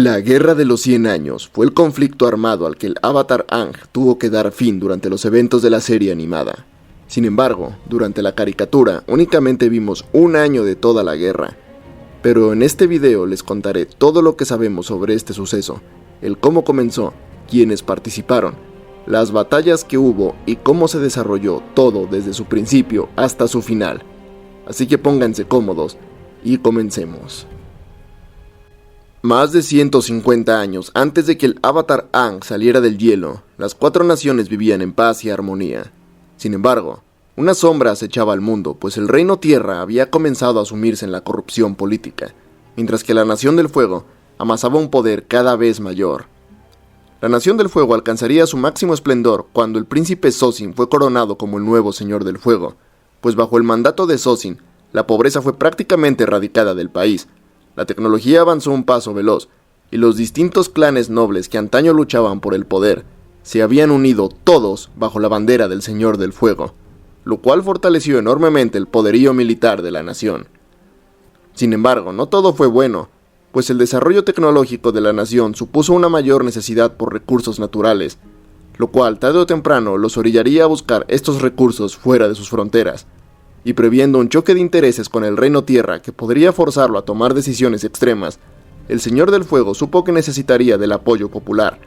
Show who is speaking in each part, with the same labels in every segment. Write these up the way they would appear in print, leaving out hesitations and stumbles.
Speaker 1: La Guerra de los 100 Años fue el conflicto armado al que el Avatar Aang tuvo que dar fin durante los eventos de la serie animada. Sin embargo, durante la caricatura únicamente vimos un año de toda la guerra. Pero en este video les contaré todo lo que sabemos sobre este suceso, el cómo comenzó, quiénes participaron, las batallas que hubo y cómo se desarrolló todo desde su principio hasta su final. Así que pónganse cómodos y comencemos. Más de 150 años antes de que el Avatar Aang saliera del hielo, las 4 naciones vivían en paz y armonía. Sin embargo, una sombra acechaba al mundo, pues el Reino Tierra había comenzado a sumirse en la corrupción política, mientras que la Nación del Fuego amasaba un poder cada vez mayor. La Nación del Fuego alcanzaría su máximo esplendor cuando el príncipe Sozin fue coronado como el nuevo Señor del Fuego, pues bajo el mandato de Sozin, la pobreza fue prácticamente erradicada del país. La tecnología avanzó un paso veloz, y los distintos clanes nobles que antaño luchaban por el poder se habían unido todos bajo la bandera del Señor del Fuego, lo cual fortaleció enormemente el poderío militar de la nación. Sin embargo, no todo fue bueno, pues el desarrollo tecnológico de la nación supuso una mayor necesidad por recursos naturales, lo cual tarde o temprano los orillaría a buscar estos recursos fuera de sus fronteras, y previendo un choque de intereses con el Reino Tierra que podría forzarlo a tomar decisiones extremas, el Señor del Fuego supo que necesitaría del apoyo popular,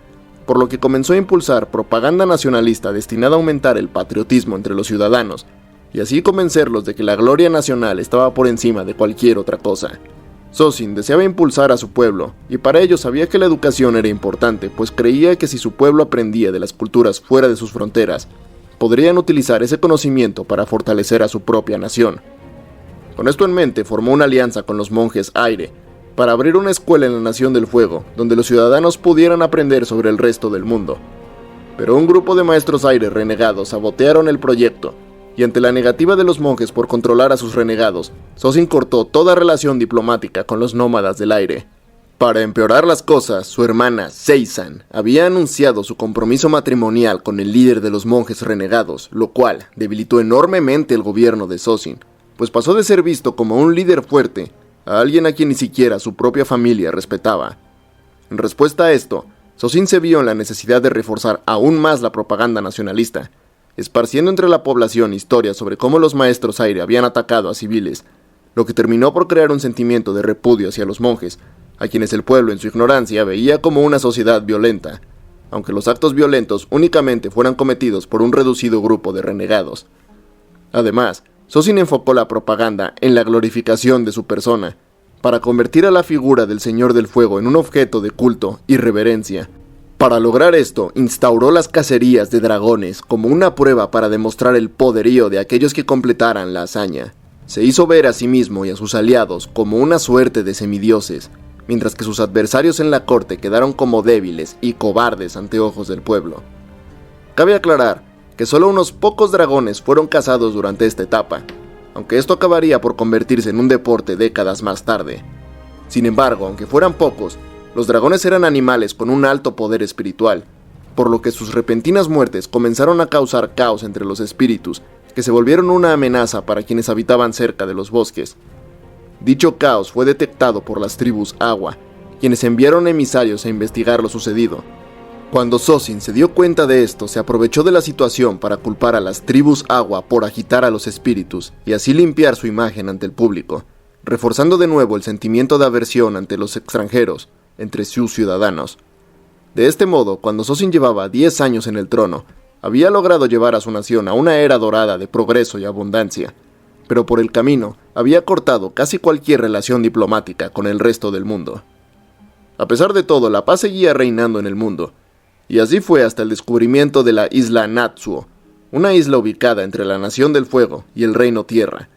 Speaker 1: por lo que comenzó a impulsar propaganda nacionalista destinada a aumentar el patriotismo entre los ciudadanos, y así convencerlos de que la gloria nacional estaba por encima de cualquier otra cosa. Sozin deseaba impulsar a su pueblo, y para ello sabía que la educación era importante, pues creía que si su pueblo aprendía de las culturas fuera de sus fronteras, podrían utilizar ese conocimiento para fortalecer a su propia nación. Con esto en mente, formó una alianza con los monjes Aire, para abrir una escuela en la Nación del Fuego, donde los ciudadanos pudieran aprender sobre el resto del mundo. Pero un grupo de maestros Aire renegados sabotearon el proyecto, y ante la negativa de los monjes por controlar a sus renegados, Sozin cortó toda relación diplomática con los nómadas del aire. Para empeorar las cosas, su hermana, Seisan, había anunciado su compromiso matrimonial con el líder de los monjes renegados, lo cual debilitó enormemente el gobierno de Sozin, pues pasó de ser visto como un líder fuerte a alguien a quien ni siquiera su propia familia respetaba. En respuesta a esto, Sozin se vio en la necesidad de reforzar aún más la propaganda nacionalista, esparciendo entre la población historias sobre cómo los maestros aire habían atacado a civiles, lo que terminó por crear un sentimiento de repudio hacia los monjes, a quienes el pueblo en su ignorancia veía como una sociedad violenta, aunque los actos violentos únicamente fueran cometidos por un reducido grupo de renegados. Además, Sozin enfocó la propaganda en la glorificación de su persona, para convertir a la figura del Señor del Fuego en un objeto de culto y reverencia. Para lograr esto, instauró las cacerías de dragones como una prueba para demostrar el poderío de aquellos que completaran la hazaña. Se hizo ver a sí mismo y a sus aliados como una suerte de semidioses, mientras que sus adversarios en la corte quedaron como débiles y cobardes ante ojos del pueblo. Cabe aclarar que solo unos pocos dragones fueron cazados durante esta etapa, aunque esto acabaría por convertirse en un deporte décadas más tarde. Sin embargo, aunque fueran pocos, los dragones eran animales con un alto poder espiritual, por lo que sus repentinas muertes comenzaron a causar caos entre los espíritus, que se volvieron una amenaza para quienes habitaban cerca de los bosques. Dicho caos fue detectado por las tribus Agua, quienes enviaron emisarios a investigar lo sucedido. Cuando Sozin se dio cuenta de esto, se aprovechó de la situación para culpar a las tribus Agua por agitar a los espíritus y así limpiar su imagen ante el público, reforzando de nuevo el sentimiento de aversión ante los extranjeros entre sus ciudadanos. De este modo, cuando Sozin llevaba 10 años en el trono, había logrado llevar a su nación a una era dorada de progreso y abundancia, pero por el camino había cortado casi cualquier relación diplomática con el resto del mundo. A pesar de todo, la paz seguía reinando en el mundo, y así fue hasta el descubrimiento de la isla Natsuo, una isla ubicada entre la Nación del Fuego y el Reino Tierra.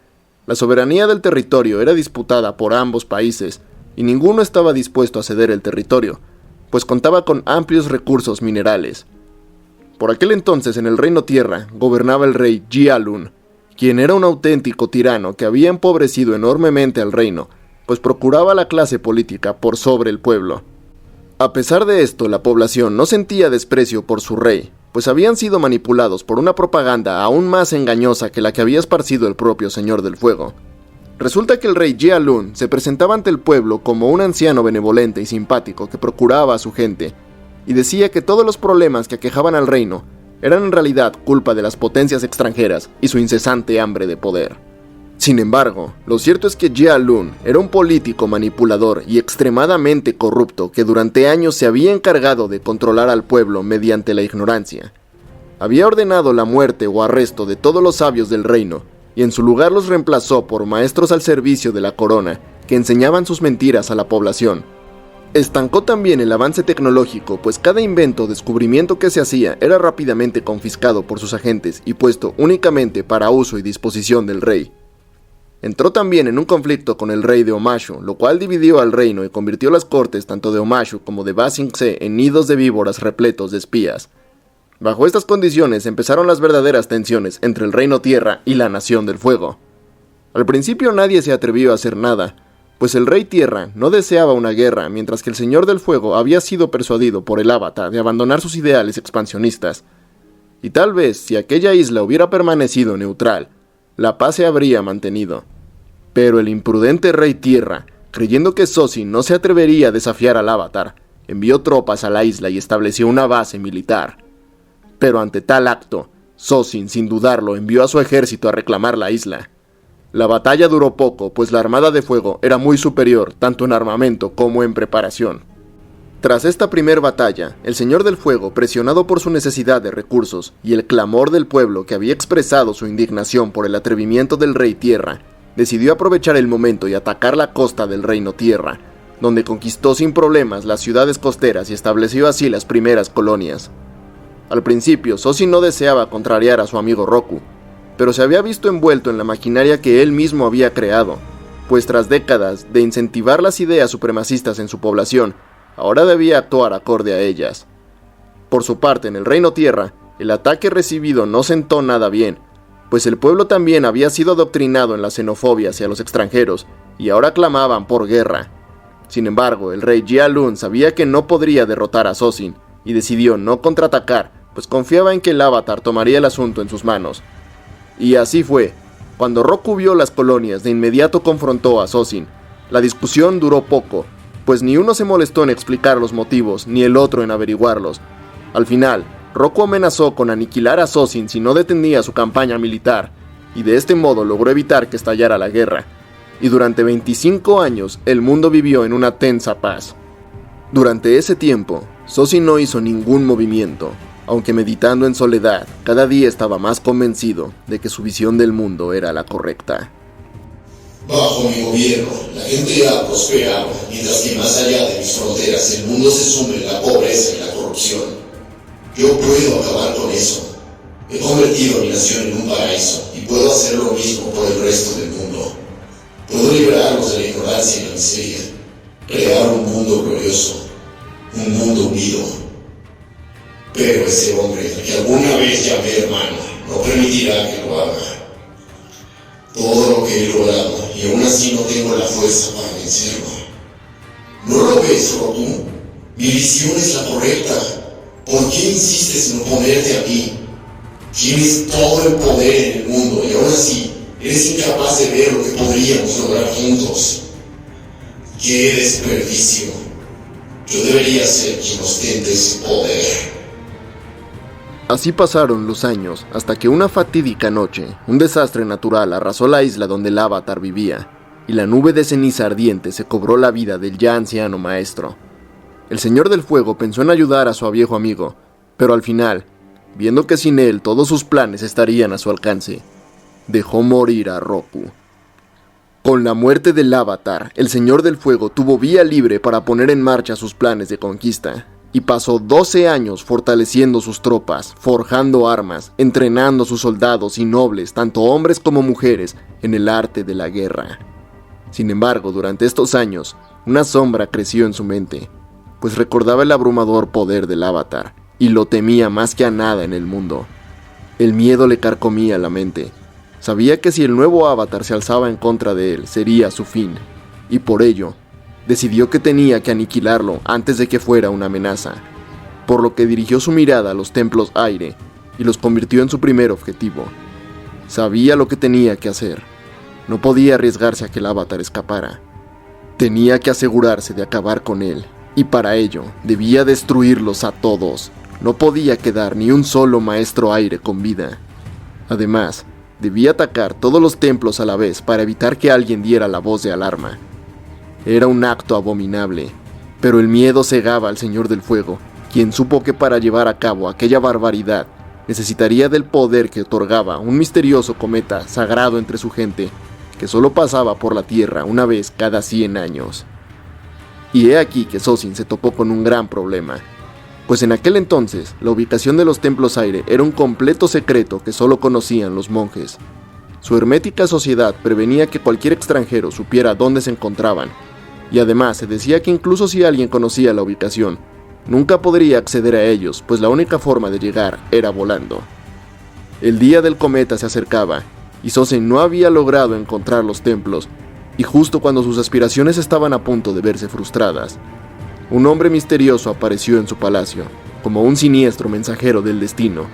Speaker 1: La soberanía del territorio era disputada por ambos países, y ninguno estaba dispuesto a ceder el territorio, pues contaba con amplios recursos minerales. Por aquel entonces en el Reino Tierra gobernaba el rey Jialun, quien era un auténtico tirano que había empobrecido enormemente al reino, pues procuraba la clase política por sobre el pueblo. A pesar de esto, la población no sentía desprecio por su rey, pues habían sido manipulados por una propaganda aún más engañosa que la que había esparcido el propio Señor del Fuego. Resulta que el rey Jia Lun se presentaba ante el pueblo como un anciano benevolente y simpático que procuraba a su gente, y decía que todos los problemas que aquejaban al reino eran en realidad culpa de las potencias extranjeras y su incesante hambre de poder. Sin embargo, lo cierto es que Jia Lun era un político manipulador y extremadamente corrupto que durante años se había encargado de controlar al pueblo mediante la ignorancia. Había ordenado la muerte o arresto de todos los sabios del reino, y en su lugar los reemplazó por maestros al servicio de la corona, que enseñaban sus mentiras a la población. Estancó también el avance tecnológico, pues cada invento o descubrimiento que se hacía era rápidamente confiscado por sus agentes y puesto únicamente para uso y disposición del rey. Entró también en un conflicto con el rey de Omashu, lo cual dividió al reino y convirtió las cortes tanto de Omashu como de Ba Sing Se en nidos de víboras repletos de espías. Bajo estas condiciones empezaron las verdaderas tensiones entre el Reino Tierra y la Nación del Fuego. Al principio nadie se atrevió a hacer nada, pues el Rey Tierra no deseaba una guerra, mientras que el Señor del Fuego había sido persuadido por el Avatar de abandonar sus ideales expansionistas. Y tal vez, si aquella isla hubiera permanecido neutral, la paz se habría mantenido. Pero el imprudente Rey Tierra, creyendo que Sozin no se atrevería a desafiar al Avatar, envió tropas a la isla y estableció una base militar. Pero ante tal acto, Sozin, sin dudarlo, envió a su ejército a reclamar la isla. La batalla duró poco, pues la Armada de Fuego era muy superior, tanto en armamento como en preparación. Tras esta primer batalla, el Señor del Fuego, presionado por su necesidad de recursos y el clamor del pueblo que había expresado su indignación por el atrevimiento del Rey Tierra, decidió aprovechar el momento y atacar la costa del Reino Tierra, donde conquistó sin problemas las ciudades costeras y estableció así las primeras colonias. Al principio, Sozin no deseaba contrariar a su amigo Roku, pero se había visto envuelto en la maquinaria que él mismo había creado, pues tras décadas de incentivar las ideas supremacistas en su población, ahora debía actuar acorde a ellas. Por su parte, en el Reino Tierra, el ataque recibido no sentó nada bien, pues el pueblo también había sido adoctrinado en la xenofobia hacia los extranjeros, y ahora clamaban por guerra. Sin embargo, el rey Jia Lun sabía que no podría derrotar a Sozin, y decidió no contraatacar, pues confiaba en que el Avatar tomaría el asunto en sus manos. Y así fue. Cuando Roku vio las colonias, de inmediato confrontó a Sozin. La discusión duró poco, pues ni uno se molestó en explicar los motivos, ni el otro en averiguarlos. Al final, Roku amenazó con aniquilar a Sozin si no detenía su campaña militar, y de este modo logró evitar que estallara la guerra. Y durante 25 años, el mundo vivió en una tensa paz. Durante ese tiempo, Sozin no hizo ningún movimiento, aunque meditando en soledad, cada día estaba más convencido de que su visión del mundo era la correcta.
Speaker 2: Bajo mi gobierno, la gente ha prosperado, mientras que más allá de mis fronteras el mundo se sume en la pobreza y la corrupción. Yo puedo acabar con eso. He convertido a mi nación en un paraíso y puedo hacer lo mismo por el resto del mundo. Puedo liberarlos de la ignorancia y la miseria, crear un mundo glorioso, un mundo unido. Pero ese hombre, al que alguna vez llamé hermano, no permitirá que lo haga. Todo lo que he logrado, y aún así no tengo la fuerza para vencerlo. ¿No lo ves, Roku? Mi visión es la correcta. ¿Por qué insistes en oponerte a mí? Tienes todo el poder en el mundo, y aún así eres incapaz de ver lo que podríamos lograr juntos. ¡Qué desperdicio! Yo debería ser quien ostente ese poder.
Speaker 1: Así pasaron los años, hasta que una fatídica noche, un desastre natural arrasó la isla donde el Avatar vivía, y la nube de ceniza ardiente se cobró la vida del ya anciano maestro. El Señor del Fuego pensó en ayudar a su viejo amigo, pero al final, viendo que sin él todos sus planes estarían a su alcance, dejó morir a Roku. Con la muerte del Avatar, el Señor del Fuego tuvo vía libre para poner en marcha sus planes de conquista, y pasó 12 años fortaleciendo sus tropas, forjando armas, entrenando a sus soldados y nobles, tanto hombres como mujeres, en el arte de la guerra. Sin embargo, durante estos años, una sombra creció en su mente, pues recordaba el abrumador poder del Avatar, y lo temía más que a nada en el mundo. El miedo le carcomía la mente. Sabía que si el nuevo Avatar se alzaba en contra de él, sería su fin, y por ello, decidió que tenía que aniquilarlo antes de que fuera una amenaza, por lo que dirigió su mirada a los templos aire y los convirtió en su primer objetivo. Sabía lo que tenía que hacer. No podía arriesgarse a que el avatar escapara. Tenía que asegurarse de acabar con él, y para ello debía destruirlos a todos. No podía quedar ni un solo maestro aire con vida. Además, debía atacar todos los templos a la vez para evitar que alguien diera la voz de alarma. Era un acto abominable, pero el miedo cegaba al Señor del Fuego, quien supo que para llevar a cabo aquella barbaridad necesitaría del poder que otorgaba un misterioso cometa sagrado entre su gente, que solo pasaba por la Tierra una vez cada 100 años. Y he aquí que Sozin se topó con un gran problema, pues en aquel entonces la ubicación de los templos aire era un completo secreto que solo conocían los monjes. Su hermética sociedad prevenía que cualquier extranjero supiera dónde se encontraban, y además se decía que incluso si alguien conocía la ubicación, nunca podría acceder a ellos, pues la única forma de llegar era volando. El día del cometa se acercaba, y Sozin no había logrado encontrar los templos, y justo cuando sus aspiraciones estaban a punto de verse frustradas, un hombre misterioso apareció en su palacio, como un siniestro mensajero del destino,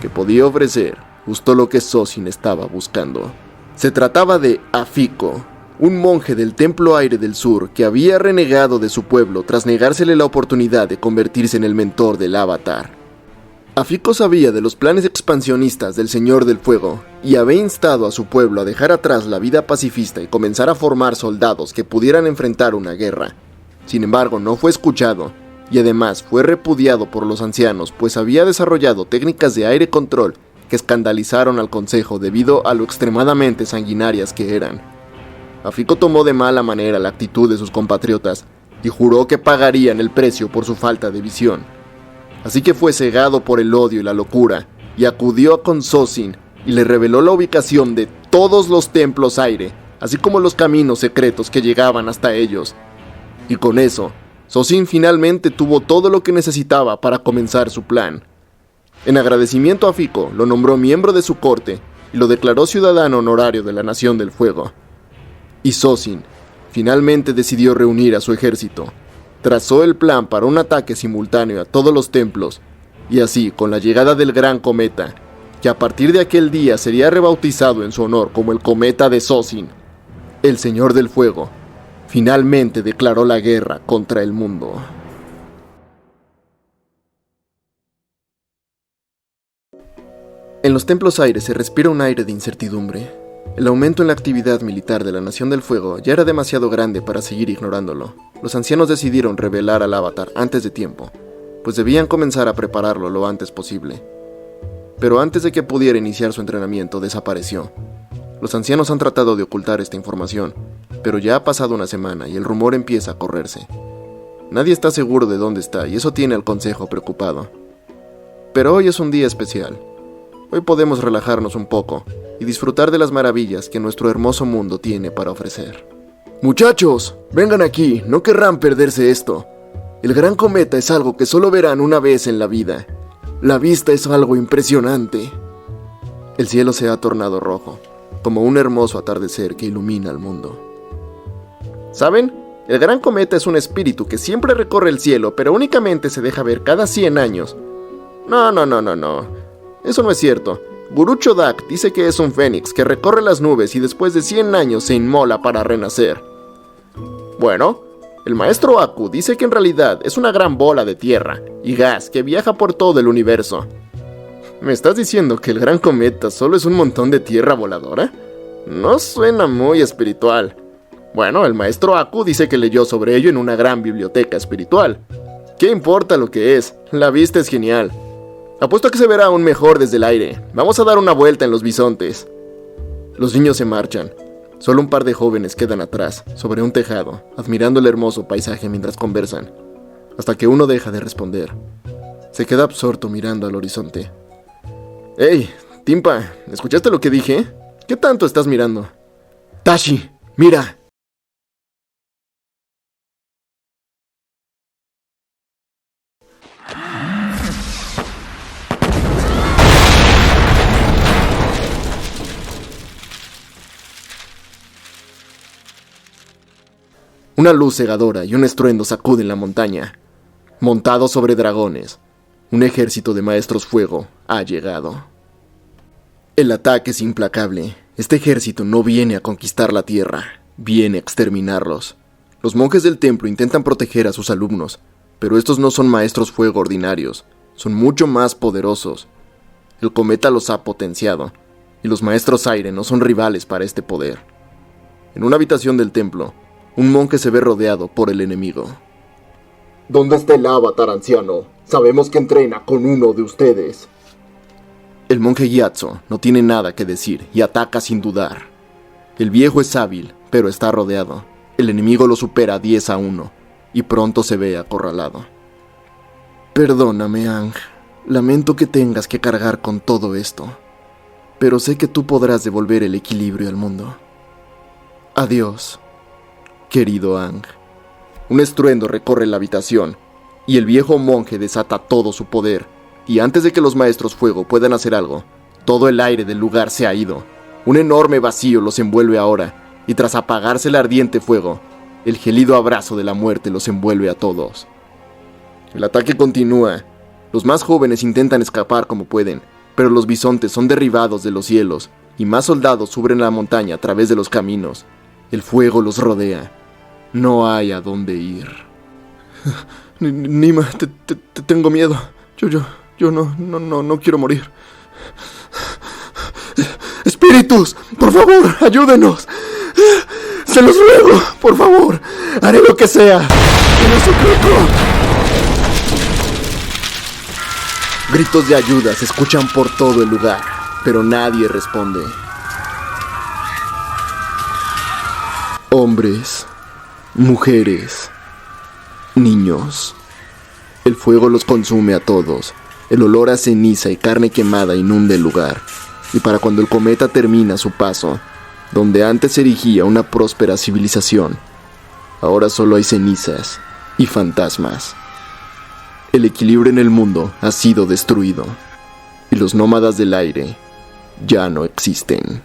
Speaker 1: que podía ofrecer justo lo que Sozin estaba buscando. Se trataba de Afiko, un monje del Templo Aire del Sur que había renegado de su pueblo tras negársele la oportunidad de convertirse en el mentor del Avatar. Afiko sabía de los planes expansionistas del Señor del Fuego y había instado a su pueblo a dejar atrás la vida pacifista y comenzar a formar soldados que pudieran enfrentar una guerra. Sin embargo, no fue escuchado, y además fue repudiado por los ancianos, pues había desarrollado técnicas de aire control que escandalizaron al consejo debido a lo extremadamente sanguinarias que eran. Afiko tomó de mala manera la actitud de sus compatriotas y juró que pagarían el precio por su falta de visión. Así que fue cegado por el odio y la locura, y acudió con Sozin y le reveló la ubicación de todos los templos aire, así como los caminos secretos que llegaban hasta ellos. Y con eso, Sozin finalmente tuvo todo lo que necesitaba para comenzar su plan. En agradecimiento a Afiko, lo nombró miembro de su corte y lo declaró ciudadano honorario de la Nación del Fuego. Y Sozin finalmente decidió reunir a su ejército. Trazó el plan para un ataque simultáneo a todos los templos, y así, con la llegada del gran cometa, que a partir de aquel día sería rebautizado en su honor como el cometa de Sozin, el Señor del Fuego finalmente declaró la guerra contra el mundo. En los templos aire se respira un aire de incertidumbre. El aumento en la actividad militar de la Nación del Fuego ya era demasiado grande para seguir ignorándolo. Los ancianos decidieron revelar al Avatar antes de tiempo, pues debían comenzar a prepararlo lo antes posible. Pero antes de que pudiera iniciar su entrenamiento, desapareció. Los ancianos han tratado de ocultar esta información, pero ya ha pasado una semana y el rumor empieza a correrse. Nadie está seguro de dónde está y eso tiene al consejo preocupado. Pero hoy es un día especial. Hoy podemos relajarnos un poco y disfrutar de las maravillas que nuestro hermoso mundo tiene para ofrecer. Muchachos, vengan aquí, no querrán perderse esto. El gran cometa es algo que solo verán una vez en la vida. La vista es algo impresionante. El cielo se ha tornado rojo, como un hermoso atardecer que ilumina al mundo. ¿Saben? El gran cometa es un espíritu que siempre recorre el cielo, pero únicamente se deja ver cada 100 años. No. Eso no es cierto. Gurú Chodak dice que es un fénix que recorre las nubes y después de 100 años se inmola para renacer. Bueno, el maestro Aku dice que en realidad es una gran bola de tierra y gas que viaja por todo el universo. ¿Me estás diciendo que el gran cometa solo es un montón de tierra voladora? No suena muy espiritual. Bueno, el maestro Aku dice que leyó sobre ello en una gran biblioteca espiritual. ¿Qué importa lo que es? La vista es genial. Apuesto a que se verá aún mejor desde el aire. Vamos a dar una vuelta en los bisontes. Los niños se marchan. Solo un par de jóvenes quedan atrás, sobre un tejado, admirando el hermoso paisaje mientras conversan, hasta que uno deja de responder. Se queda absorto mirando al horizonte. ¡Hey, Timpa! ¿Escuchaste lo que dije? ¿Qué tanto estás mirando? ¡Tashi! ¡Mira! Una luz cegadora y un estruendo sacuden la montaña. Montados sobre dragones, un ejército de maestros fuego ha llegado. El ataque es implacable. Este ejército no viene a conquistar la tierra, viene a exterminarlos. Los monjes del templo intentan proteger a sus alumnos, pero estos no son maestros fuego ordinarios, son mucho más poderosos. El cometa los ha potenciado, y los maestros aire no son rivales para este poder. En una habitación del templo, un monje se ve rodeado por el enemigo.
Speaker 3: ¿Dónde está el avatar, anciano? Sabemos que entrena con uno de ustedes.
Speaker 1: El monje Gyatso no tiene nada que decir y ataca sin dudar. El viejo es hábil, pero está rodeado. El enemigo lo supera 10-1 y pronto se ve acorralado. Perdóname, Aang. Lamento que tengas que cargar con todo esto, pero sé que tú podrás devolver el equilibrio al mundo. Adiós, querido Aang. Un estruendo recorre la habitación y el viejo monje desata todo su poder. Y antes de que los maestros fuego puedan hacer algo, todo el aire del lugar se ha ido. Un enorme vacío los envuelve ahora, y tras apagarse el ardiente fuego, el gélido abrazo de la muerte los envuelve a todos. El ataque continúa. Los más jóvenes intentan escapar como pueden, pero los bisontes son derribados de los cielos, y más soldados suben la montaña a través de los caminos. El fuego los rodea. No hay a dónde ir.
Speaker 3: Nima, te tengo miedo. Yo no quiero morir. ¡Espíritus! ¡Por favor, ayúdenos! ¡Se los ruego! ¡Por favor! ¡Haré lo que sea! ¡Se los suplico!
Speaker 1: Gritos de ayuda se escuchan por todo el lugar, pero nadie responde. Hombres, mujeres, niños. El fuego los consume a todos. El olor a ceniza y carne quemada inunda el lugar, y para cuando el cometa termina su paso, donde antes se erigía una próspera civilización, ahora solo hay cenizas y fantasmas. El equilibrio en el mundo ha sido destruido, y los nómadas del aire ya no existen.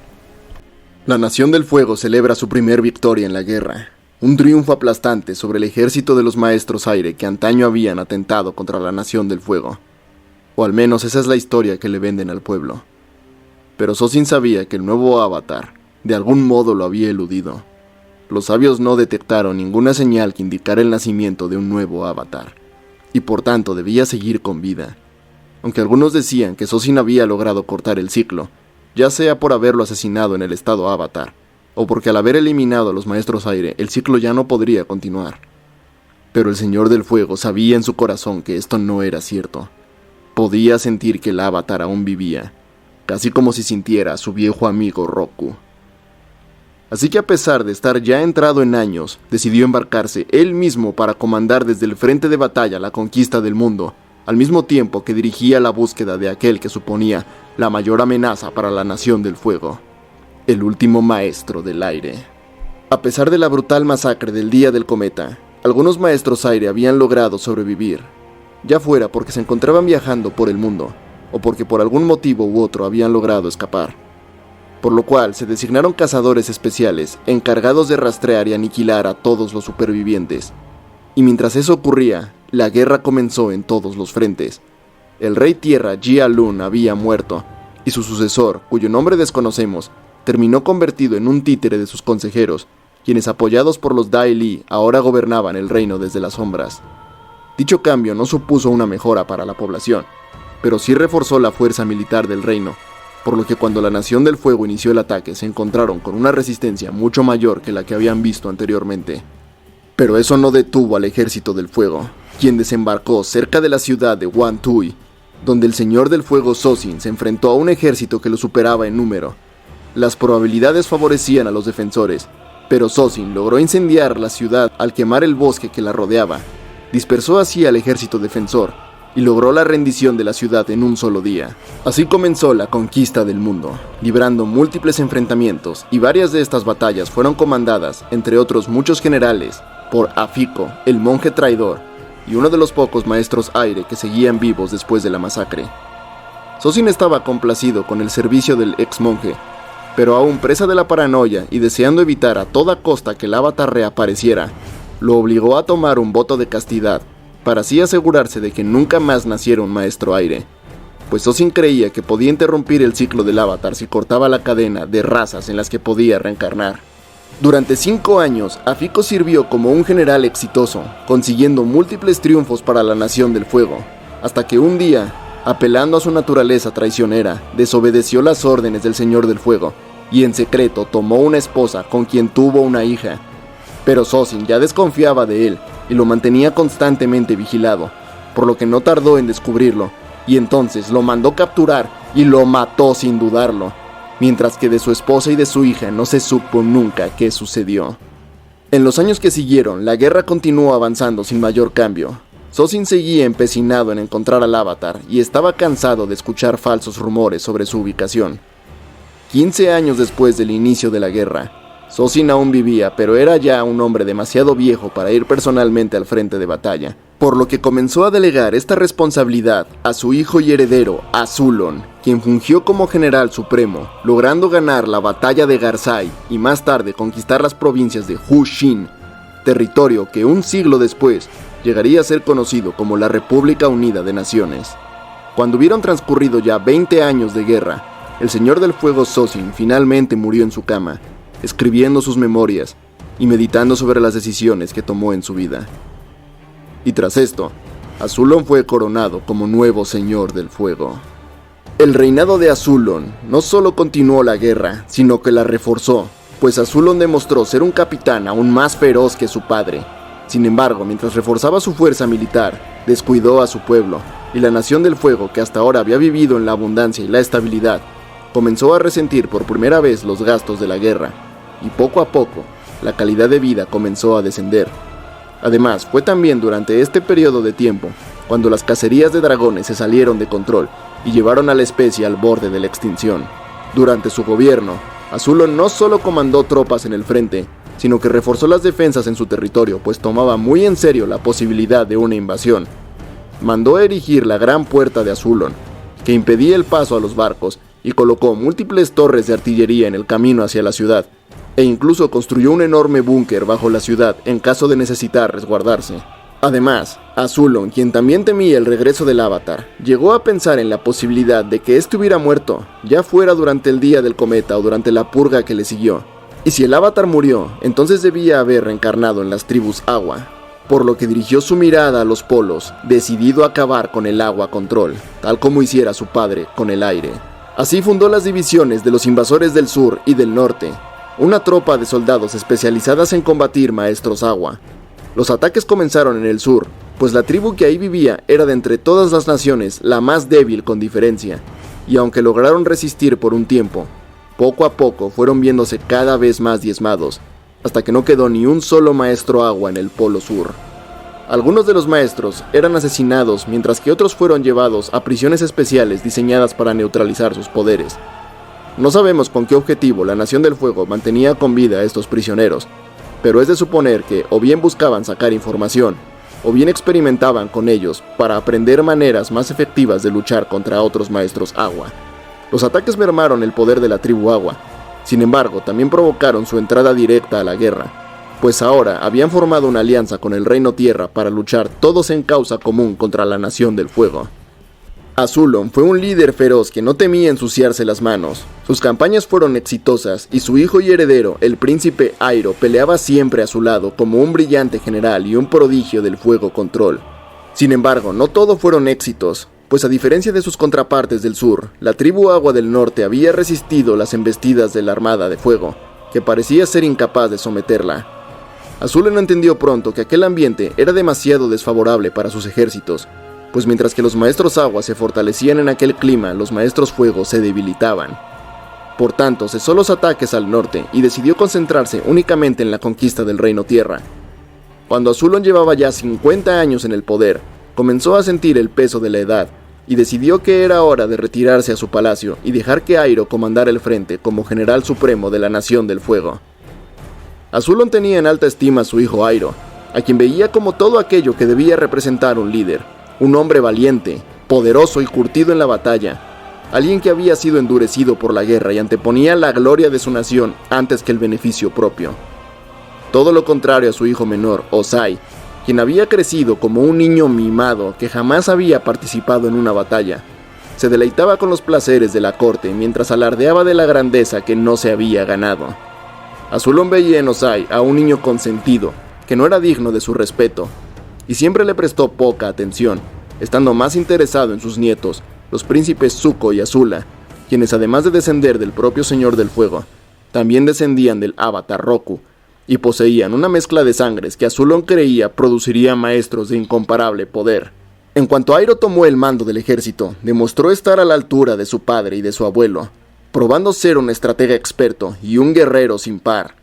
Speaker 1: La Nación del Fuego celebra su primer victoria en la guerra, un triunfo aplastante sobre el ejército de los maestros aire que antaño habían atentado contra la Nación del Fuego. O al menos esa es la historia que le venden al pueblo. Pero Sozin sabía que el nuevo avatar de algún modo lo había eludido. Los sabios no detectaron ninguna señal que indicara el nacimiento de un nuevo avatar, y por tanto debía seguir con vida. Aunque algunos decían que Sozin había logrado cortar el ciclo, ya sea por haberlo asesinado en el estado avatar, o porque al haber eliminado a los maestros aire el ciclo ya no podría continuar. Pero el Señor del Fuego sabía en su corazón que esto no era cierto. Podía sentir que el avatar aún vivía, casi como si sintiera a su viejo amigo Roku. Así que a pesar de estar ya entrado en años, decidió embarcarse él mismo para comandar desde el frente de batalla la conquista del mundo, al mismo tiempo que dirigía la búsqueda de aquel que suponía la mayor amenaza para la Nación del Fuego, el último maestro del aire. A pesar de la brutal masacre del día del cometa, algunos maestros aire habían logrado sobrevivir, ya fuera porque se encontraban viajando por el mundo, o porque por algún motivo u otro habían logrado escapar. Por lo cual se designaron cazadores especiales, encargados de rastrear y aniquilar a todos los supervivientes. Y mientras eso ocurría, la guerra comenzó en todos los frentes. El rey tierra Jia Lun había muerto, y su sucesor, cuyo nombre desconocemos, terminó convertido en un títere de sus consejeros, quienes apoyados por los Dai Li ahora gobernaban el reino desde las sombras. Dicho cambio no supuso una mejora para la población, pero sí reforzó la fuerza militar del reino, por lo que cuando la Nación del Fuego inició el ataque se encontraron con una resistencia mucho mayor que la que habían visto anteriormente. Pero eso no detuvo al Ejército del Fuego, quien desembarcó cerca de la ciudad de Wantui, donde el Señor del Fuego Sozin se enfrentó a un ejército que lo superaba en número. Las probabilidades favorecían a los defensores, pero Sozin logró incendiar la ciudad al quemar el bosque que la rodeaba. Dispersó así al ejército defensor y logró la rendición de la ciudad en un solo día. Así comenzó la conquista del mundo, librando múltiples enfrentamientos, y varias de estas batallas fueron comandadas, entre otros muchos generales, por Afiko, el monje traidor, y uno de los pocos maestros aire que seguían vivos después de la masacre. Sozin estaba complacido con el servicio del ex monje, pero aún presa de la paranoia y deseando evitar a toda costa que el avatar reapareciera, lo obligó a tomar un voto de castidad, para así asegurarse de que nunca más naciera un maestro aire. pues Sosin creía que podía interrumpir el ciclo del Avatar si cortaba la cadena de razas en las que podía reencarnar. Durante 5 años, Afiko sirvió como un general exitoso, consiguiendo múltiples triunfos para la Nación del Fuego, hasta que un día, apelando a su naturaleza traicionera, desobedeció las órdenes del Señor del Fuego, y en secreto tomó una esposa con quien tuvo una hija. Pero Sosin ya desconfiaba de él, y lo mantenía constantemente vigilado, por lo que no tardó en descubrirlo, y entonces lo mandó capturar y lo mató sin dudarlo, mientras que de su esposa y de su hija no se supo nunca qué sucedió. En los años que siguieron, la guerra continuó avanzando sin mayor cambio. Sosin seguía empecinado en encontrar al Avatar y estaba cansado de escuchar falsos rumores sobre su ubicación. 15 años después del inicio de la guerra, Sosin aún vivía, pero era ya un hombre demasiado viejo para ir personalmente al frente de batalla, por lo que comenzó a delegar esta responsabilidad a su hijo y heredero, Azulon, quien fungió como general supremo, logrando ganar la batalla de Garzai y más tarde conquistar las provincias de Hu-Shin, territorio que un siglo después llegaría a ser conocido como la República Unida de Naciones. Cuando hubieron transcurrido ya 20 años de guerra, el Señor del Fuego Sosin finalmente murió en su cama, escribiendo sus memorias y meditando sobre las decisiones que tomó en su vida. Y tras esto, Azulon fue coronado como nuevo Señor del Fuego. El reinado de Azulon no solo continuó la guerra, sino que la reforzó, pues Azulon demostró ser un capitán aún más feroz que su padre. Sin embargo, mientras reforzaba su fuerza militar, descuidó a su pueblo, y la Nación del Fuego, que hasta ahora había vivido en la abundancia y la estabilidad, comenzó a resentir por primera vez los gastos de la guerra, y poco a poco, la calidad de vida comenzó a descender. Además, fue también durante este periodo de tiempo, cuando las cacerías de dragones se salieron de control y llevaron a la especie al borde de la extinción. Durante su gobierno, Azulon no solo comandó tropas en el frente, sino que reforzó las defensas en su territorio, pues tomaba muy en serio la posibilidad de una invasión. Mandó erigir la gran puerta de Azulon, que impedía el paso a los barcos, y colocó múltiples torres de artillería en el camino hacia la ciudad, e incluso construyó un enorme búnker bajo la ciudad en caso de necesitar resguardarse. Además, Azulon, quien también temía el regreso del Avatar, llegó a pensar en la posibilidad de que éste hubiera muerto, ya fuera durante el día del cometa o durante la purga que le siguió. Y si el Avatar murió, entonces debía haber reencarnado en las tribus Agua, por lo que dirigió su mirada a los polos, decidido a acabar con el Agua Control, tal como hiciera su padre con el aire. Así fundó las divisiones de los Invasores del Sur y del Norte, una tropa de soldados especializadas en combatir maestros agua. Los ataques comenzaron en el sur, pues la tribu que ahí vivía era de entre todas las naciones la más débil con diferencia, y aunque lograron resistir por un tiempo, poco a poco fueron viéndose cada vez más diezmados, hasta que no quedó ni un solo maestro agua en el polo sur. Algunos de los maestros eran asesinados, mientras que otros fueron llevados a prisiones especiales diseñadas para neutralizar sus poderes. No sabemos con qué objetivo la Nación del Fuego mantenía con vida a estos prisioneros, pero es de suponer que o bien buscaban sacar información, o bien experimentaban con ellos para aprender maneras más efectivas de luchar contra otros maestros agua. Los ataques mermaron el poder de la tribu agua, sin embargo también provocaron su entrada directa a la guerra, pues ahora habían formado una alianza con el Reino Tierra para luchar todos en causa común contra la Nación del Fuego. Azulon fue un líder feroz que no temía ensuciarse las manos. Sus campañas fueron exitosas y su hijo y heredero, el príncipe Airo, peleaba siempre a su lado como un brillante general y un prodigio del fuego control. Sin embargo, no todo fueron éxitos, pues a diferencia de sus contrapartes del sur, la tribu Agua del Norte había resistido las embestidas de la Armada de Fuego, que parecía ser incapaz de someterla. Azulon entendió pronto que aquel ambiente era demasiado desfavorable para sus ejércitos, pues mientras que los maestros agua se fortalecían en aquel clima, los maestros fuego se debilitaban. Por tanto, cesó los ataques al norte y decidió concentrarse únicamente en la conquista del Reino Tierra. Cuando Azulon llevaba ya 50 años en el poder, comenzó a sentir el peso de la edad y decidió que era hora de retirarse a su palacio y dejar que Airo comandara el frente como general supremo de la Nación del Fuego. Azulon tenía en alta estima a su hijo Airo, a quien veía como todo aquello que debía representar un líder. Un hombre valiente, poderoso y curtido en la batalla, alguien que había sido endurecido por la guerra y anteponía la gloria de su nación antes que el beneficio propio. Todo lo contrario a su hijo menor, Ozai, quien había crecido como un niño mimado que jamás había participado en una batalla. se deleitaba con los placeres de la corte mientras alardeaba de la grandeza que no se había ganado. Azulon veía en Ozai a un niño consentido, que no era digno de su respeto, y siempre le prestó poca atención, estando más interesado en sus nietos, los príncipes Zuko y Azula, quienes además de descender del propio Señor del Fuego, también descendían del Avatar Roku, y poseían una mezcla de sangres que Azulon creía produciría maestros de incomparable poder. En cuanto Iroh tomó el mando del ejército, demostró estar a la altura de su padre y de su abuelo, probando ser un estratega experto y un guerrero sin par.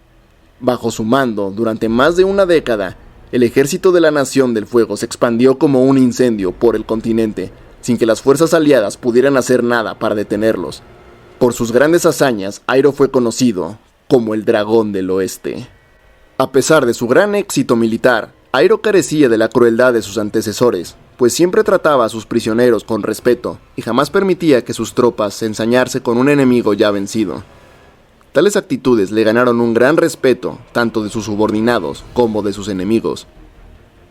Speaker 1: Bajo su mando, durante más de una década, el ejército de la Nación del Fuego se expandió como un incendio por el continente, sin que las fuerzas aliadas pudieran hacer nada para detenerlos. Por sus grandes hazañas, Iroh fue conocido como el Dragón del Oeste. A pesar de su gran éxito militar, Iroh carecía de la crueldad de sus antecesores, pues siempre trataba a sus prisioneros con respeto y jamás permitía que sus tropas se ensañarse con un enemigo ya vencido. Tales actitudes le ganaron un gran respeto tanto de sus subordinados como de sus enemigos.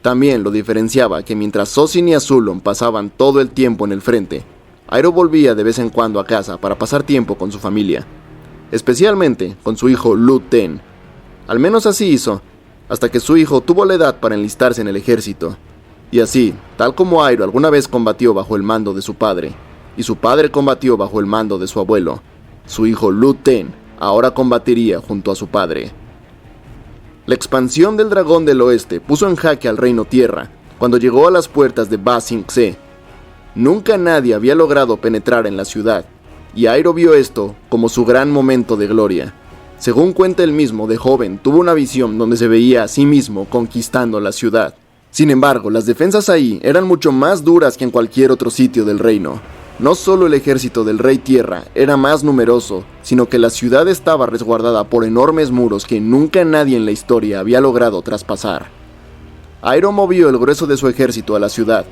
Speaker 1: También lo diferenciaba que mientras Sozin y Azulon pasaban todo el tiempo en el frente, Iroh volvía de vez en cuando a casa para pasar tiempo con su familia, especialmente con su hijo Lu Ten. Al menos así hizo, hasta que su hijo tuvo la edad para enlistarse en el ejército. Y así, tal como Iroh alguna vez combatió bajo el mando de su padre, y su padre combatió bajo el mando de su abuelo, su hijo Lu Ten ahora combatiría junto a su padre. La expansión del Dragón del Oeste puso en jaque al Reino Tierra cuando llegó a las puertas de Ba Sing Se. Nunca nadie había logrado penetrar en la ciudad, y Iroh vio esto como su gran momento de gloria. Según cuenta él mismo, de joven tuvo una visión donde se veía a sí mismo conquistando la ciudad. Sin embargo, las defensas ahí eran mucho más duras que en cualquier otro sitio del reino. No solo el ejército del Rey Tierra era más numeroso, sino que la ciudad estaba resguardada por enormes muros que nunca nadie en la historia había logrado traspasar. Iroh movió el grueso de su ejército a la ciudad,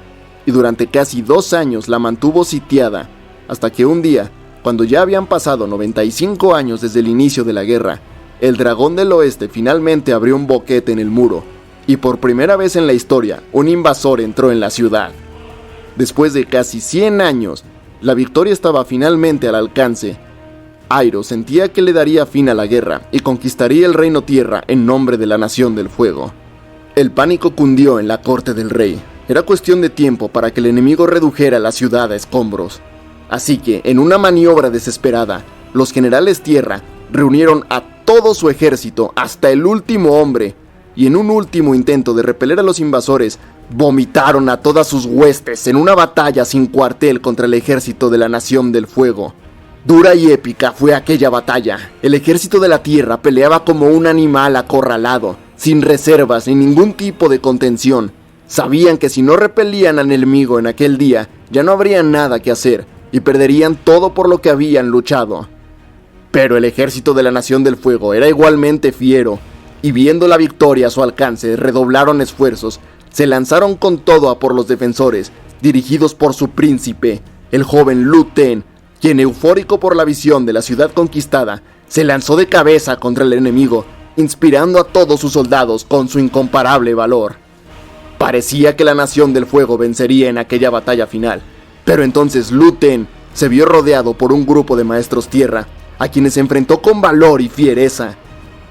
Speaker 1: y durante casi 2 años la mantuvo sitiada, hasta que un día, cuando ya habían pasado 95 años desde el inicio de la guerra, el Dragón del Oeste finalmente abrió un boquete en el muro, y por primera vez en la historia, un invasor entró en la ciudad. Después de casi 100 años, la victoria estaba finalmente al alcance. Iroh sentía que le daría fin a la guerra y conquistaría el Reino Tierra en nombre de la Nación del Fuego. El pánico cundió en la corte del rey. Era cuestión de tiempo para que el enemigo redujera la ciudad a escombros. Así que, en una maniobra desesperada, los generales Tierra reunieron a todo su ejército hasta el último hombre, y en un último intento de repeler a los invasores, vomitaron a todas sus huestes en una batalla sin cuartel contra el ejército de la Nación del Fuego. Dura y épica fue aquella batalla. El ejército de la Tierra peleaba como un animal acorralado, sin reservas ni ningún tipo de contención. Sabían que si no repelían al enemigo en aquel día, ya no habría nada que hacer, y perderían todo por lo que habían luchado. Pero el ejército de la Nación del Fuego era igualmente fiero, y viendo la victoria a su alcance, redoblaron esfuerzos, se lanzaron con todo a por los defensores, dirigidos por su príncipe, el joven Lu Ten, quien, eufórico por la visión de la ciudad conquistada, se lanzó de cabeza contra el enemigo, inspirando a todos sus soldados con su incomparable valor. Parecía que la Nación del Fuego vencería en aquella batalla final, pero entonces Lu Ten se vio rodeado por un grupo de maestros tierra, a quienes se enfrentó con valor y fiereza,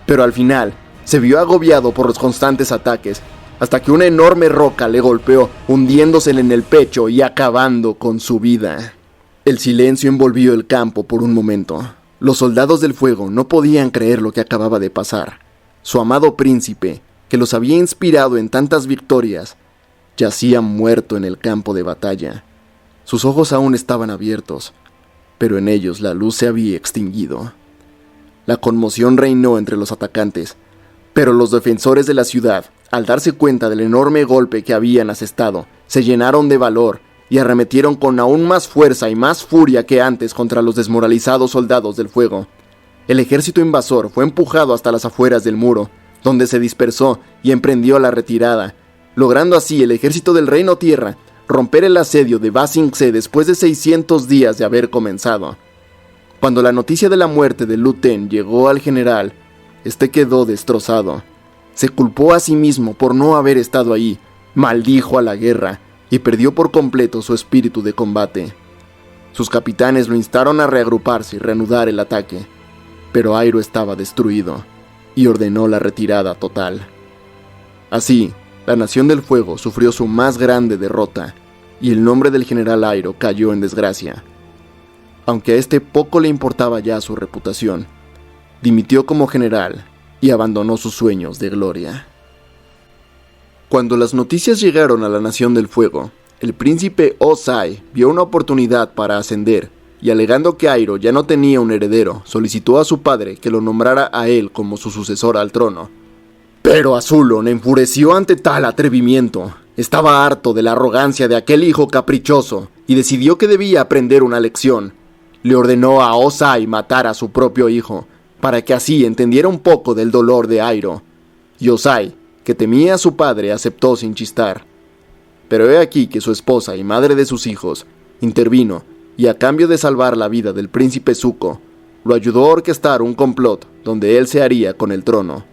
Speaker 1: pero al final se vio agobiado por los constantes ataques, hasta que una enorme roca le golpeó, hundiéndosele en el pecho y acabando con su vida. El silencio envolvió el campo por un momento. Los soldados del fuego no podían creer lo que acababa de pasar. Su amado príncipe, que los había inspirado en tantas victorias, yacía muerto en el campo de batalla. Sus ojos aún estaban abiertos, pero en ellos la luz se había extinguido. La conmoción reinó entre los atacantes, pero los defensores de la ciudad, al darse cuenta del enorme golpe que habían asestado, se llenaron de valor y arremetieron con aún más fuerza y más furia que antes contra los desmoralizados soldados del fuego. El ejército invasor fue empujado hasta las afueras del muro, donde se dispersó y emprendió la retirada, logrando así el ejército del Reino Tierra romper el asedio de Ba Sing Se después de 600 días de haber comenzado. Cuando la noticia de la muerte de Lu Ten llegó al general, este quedó destrozado. Se culpó a sí mismo por no haber estado ahí, maldijo a la guerra y perdió por completo su espíritu de combate. Sus capitanes lo instaron a reagruparse y reanudar el ataque, pero Airo estaba destruido y ordenó la retirada total. Así, la Nación del Fuego sufrió su más grande derrota y el nombre del general Airo cayó en desgracia. Aunque a este poco le importaba ya su reputación, dimitió como general y abandonó sus sueños de gloria. Cuando las noticias llegaron a la Nación del Fuego, el príncipe Ozai vio una oportunidad para ascender y, alegando que Airo ya no tenía un heredero, solicitó a su padre que lo nombrara a él como su sucesor al trono. Pero Azulon enfureció ante tal atrevimiento. Estaba harto de la arrogancia de aquel hijo caprichoso y decidió que debía aprender una lección. Le ordenó a Ozai matar a su propio hijo, para que así entendiera un poco del dolor de Airo. Y Ozai, que temía a su padre, aceptó sin chistar. Pero he aquí que su esposa y madre de sus hijos intervino y, a cambio de salvar la vida del príncipe Zuko, lo ayudó a orquestar un complot donde él se haría con el trono.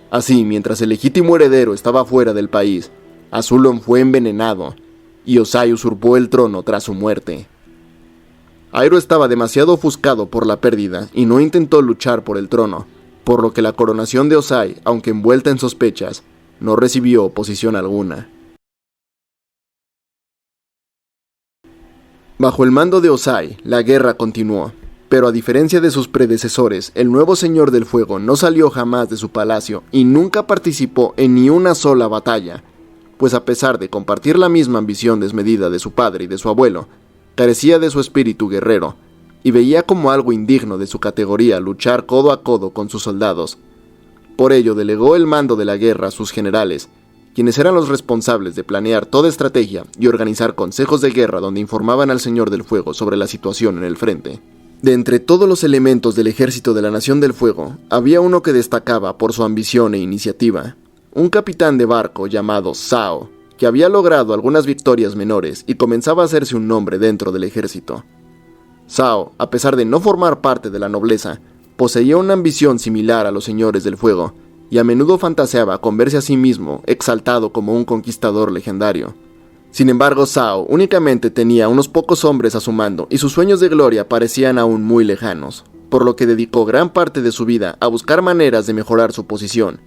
Speaker 1: Así, mientras el legítimo heredero estaba fuera del país, Azulon fue envenenado y Ozai usurpó el trono tras su muerte. Airo estaba demasiado ofuscado por la pérdida y no intentó luchar por el trono, por lo que la coronación de Ozai, aunque envuelta en sospechas, no recibió oposición alguna. Bajo el mando de Ozai, la guerra continuó, pero a diferencia de sus predecesores, el nuevo Señor del Fuego no salió jamás de su palacio y nunca participó en ni una sola batalla, pues a pesar de compartir la misma ambición desmedida de su padre y de su abuelo, carecía de su espíritu guerrero, y veía como algo indigno de su categoría luchar codo a codo con sus soldados. Por ello delegó el mando de la guerra a sus generales, quienes eran los responsables de planear toda estrategia y organizar consejos de guerra donde informaban al Señor del Fuego sobre la situación en el frente. De entre todos los elementos del ejército de la Nación del Fuego, había uno que destacaba por su ambición e iniciativa, un capitán de barco llamado Zhao, que había logrado algunas victorias menores y comenzaba a hacerse un nombre dentro del ejército. Zhao, a pesar de no formar parte de la nobleza, poseía una ambición similar a los Señores del Fuego, y a menudo fantaseaba con verse a sí mismo exaltado como un conquistador legendario. Sin embargo, Zhao únicamente tenía unos pocos hombres a su mando y sus sueños de gloria parecían aún muy lejanos, por lo que dedicó gran parte de su vida a buscar maneras de mejorar su posición,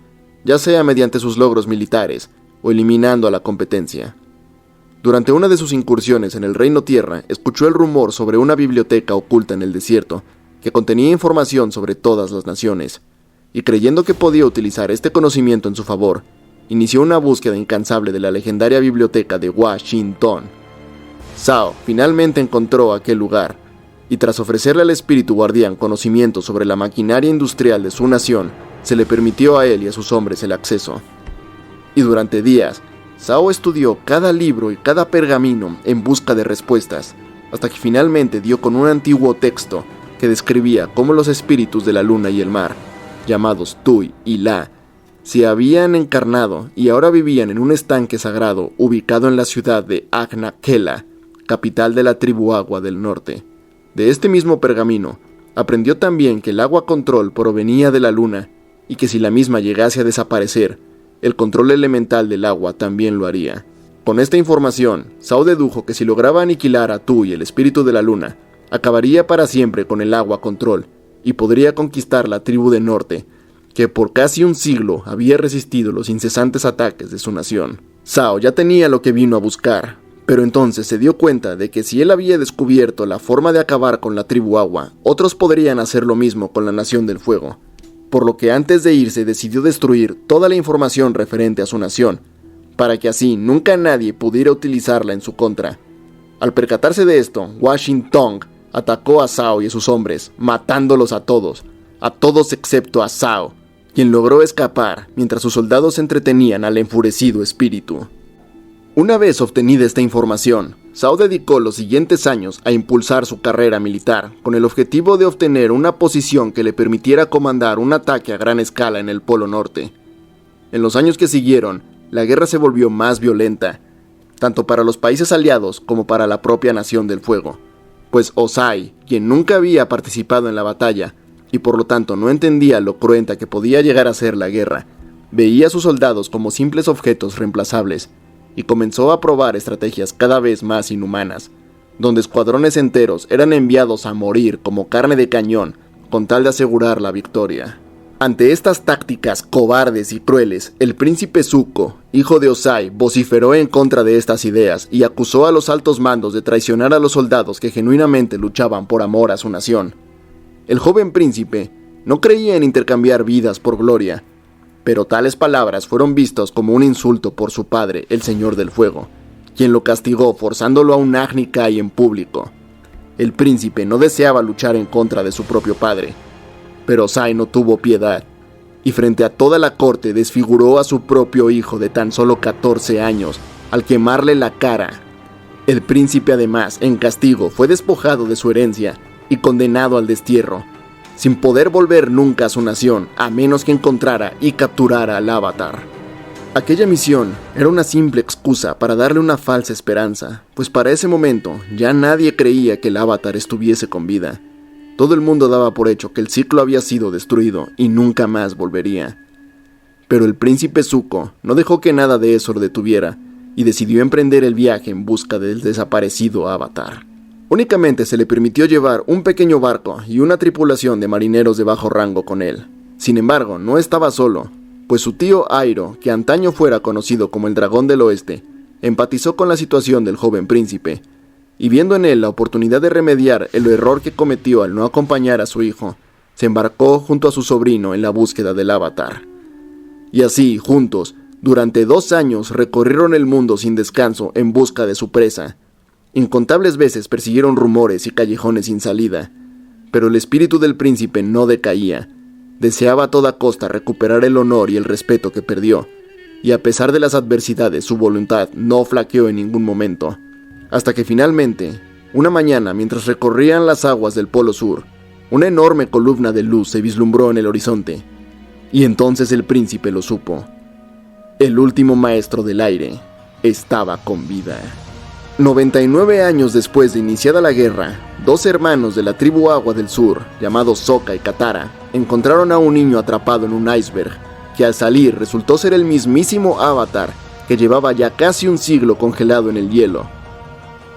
Speaker 1: ya sea mediante sus logros militares o eliminando a la competencia. Durante una de sus incursiones en el Reino Tierra, escuchó el rumor sobre una biblioteca oculta en el desierto que contenía información sobre todas las naciones, y creyendo que podía utilizar este conocimiento en su favor, inició una búsqueda incansable de la legendaria biblioteca de Washington. Zhao finalmente encontró aquel lugar, y tras ofrecerle al espíritu guardián conocimiento sobre la maquinaria industrial de su nación, se le permitió a él y a sus hombres el acceso. Y durante días, Zhao estudió cada libro y cada pergamino en busca de respuestas, hasta que finalmente dio con un antiguo texto que describía cómo los espíritus de la luna y el mar, llamados Tui y La, se habían encarnado y ahora vivían en un estanque sagrado ubicado en la ciudad de Agna-Kela, capital de la tribu Agua del Norte. De este mismo pergamino, aprendió también que el agua control provenía de la luna y que si la misma llegase a desaparecer, el control elemental del agua también lo haría. Con esta información, Zhao dedujo que si lograba aniquilar a Tui, el espíritu de la luna, acabaría para siempre con el agua control y podría conquistar la tribu del norte, que por casi un siglo había resistido los incesantes ataques de su nación. Zhao ya tenía lo que vino a buscar, pero entonces se dio cuenta de que si él había descubierto la forma de acabar con la tribu Agua, otros podrían hacer lo mismo con la Nación del Fuego, por lo que antes de irse decidió destruir toda la información referente a su nación, para que así nunca nadie pudiera utilizarla en su contra. Al percatarse de esto, Washington atacó a Zhao y a sus hombres, matándolos a todos excepto a Zhao, quien logró escapar mientras sus soldados entretenían al enfurecido espíritu. Una vez obtenida esta información, Zhao dedicó los siguientes años a impulsar su carrera militar, con el objetivo de obtener una posición que le permitiera comandar un ataque a gran escala en el Polo Norte. En los años que siguieron, la guerra se volvió más violenta, tanto para los países aliados como para la propia Nación del Fuego, pues Ozai, quien nunca había participado en la batalla, y por lo tanto no entendía lo cruenta que podía llegar a ser la guerra, veía a sus soldados como simples objetos reemplazables, y comenzó a probar estrategias cada vez más inhumanas, donde escuadrones enteros eran enviados a morir como carne de cañón con tal de asegurar la victoria. Ante estas tácticas cobardes y crueles, el príncipe Zuko, hijo de Ozai, vociferó en contra de estas ideas y acusó a los altos mandos de traicionar a los soldados que genuinamente luchaban por amor a su nación. El joven príncipe no creía en intercambiar vidas por gloria, pero tales palabras fueron vistas como un insulto por su padre, el Señor del Fuego, quien lo castigó forzándolo a un Agni Kai en público. El príncipe no deseaba luchar en contra de su propio padre, pero Ozai no tuvo piedad, y frente a toda la corte desfiguró a su propio hijo de tan solo 14 años al quemarle la cara. El príncipe además, en castigo, fue despojado de su herencia y condenado al destierro, sin poder volver nunca a su nación a menos que encontrara y capturara al Avatar. Aquella misión era una simple excusa para darle una falsa esperanza, pues para ese momento ya nadie creía que el Avatar estuviese con vida. Todo el mundo daba por hecho que el ciclo había sido destruido y nunca más volvería. Pero el príncipe Zuko no dejó que nada de eso lo detuviera y decidió emprender el viaje en busca del desaparecido Avatar. Únicamente se le permitió llevar un pequeño barco y una tripulación de marineros de bajo rango con él. Sin embargo, no estaba solo, pues su tío Airo, que antaño fuera conocido como el Dragón del Oeste, empatizó con la situación del joven príncipe, y viendo en él la oportunidad de remediar el error que cometió al no acompañar a su hijo, se embarcó junto a su sobrino en la búsqueda del Avatar. Y así, juntos, durante 2 años recorrieron el mundo sin descanso en busca de su presa. Incontables veces persiguieron rumores y callejones sin salida, pero el espíritu del príncipe no decaía. Deseaba a toda costa recuperar el honor y el respeto que perdió, y a pesar de las adversidades su voluntad no flaqueó en ningún momento. Hasta que finalmente, una mañana mientras recorrían las aguas del Polo Sur, una enorme columna de luz se vislumbró en el horizonte, y entonces el príncipe lo supo. El último maestro del aire estaba con vida. 99 años después de iniciada la guerra, 2 hermanos de la tribu Agua del Sur, llamados Sokka y Katara, encontraron a un niño atrapado en un iceberg, que al salir resultó ser el mismísimo Avatar, que llevaba ya casi un siglo congelado en el hielo.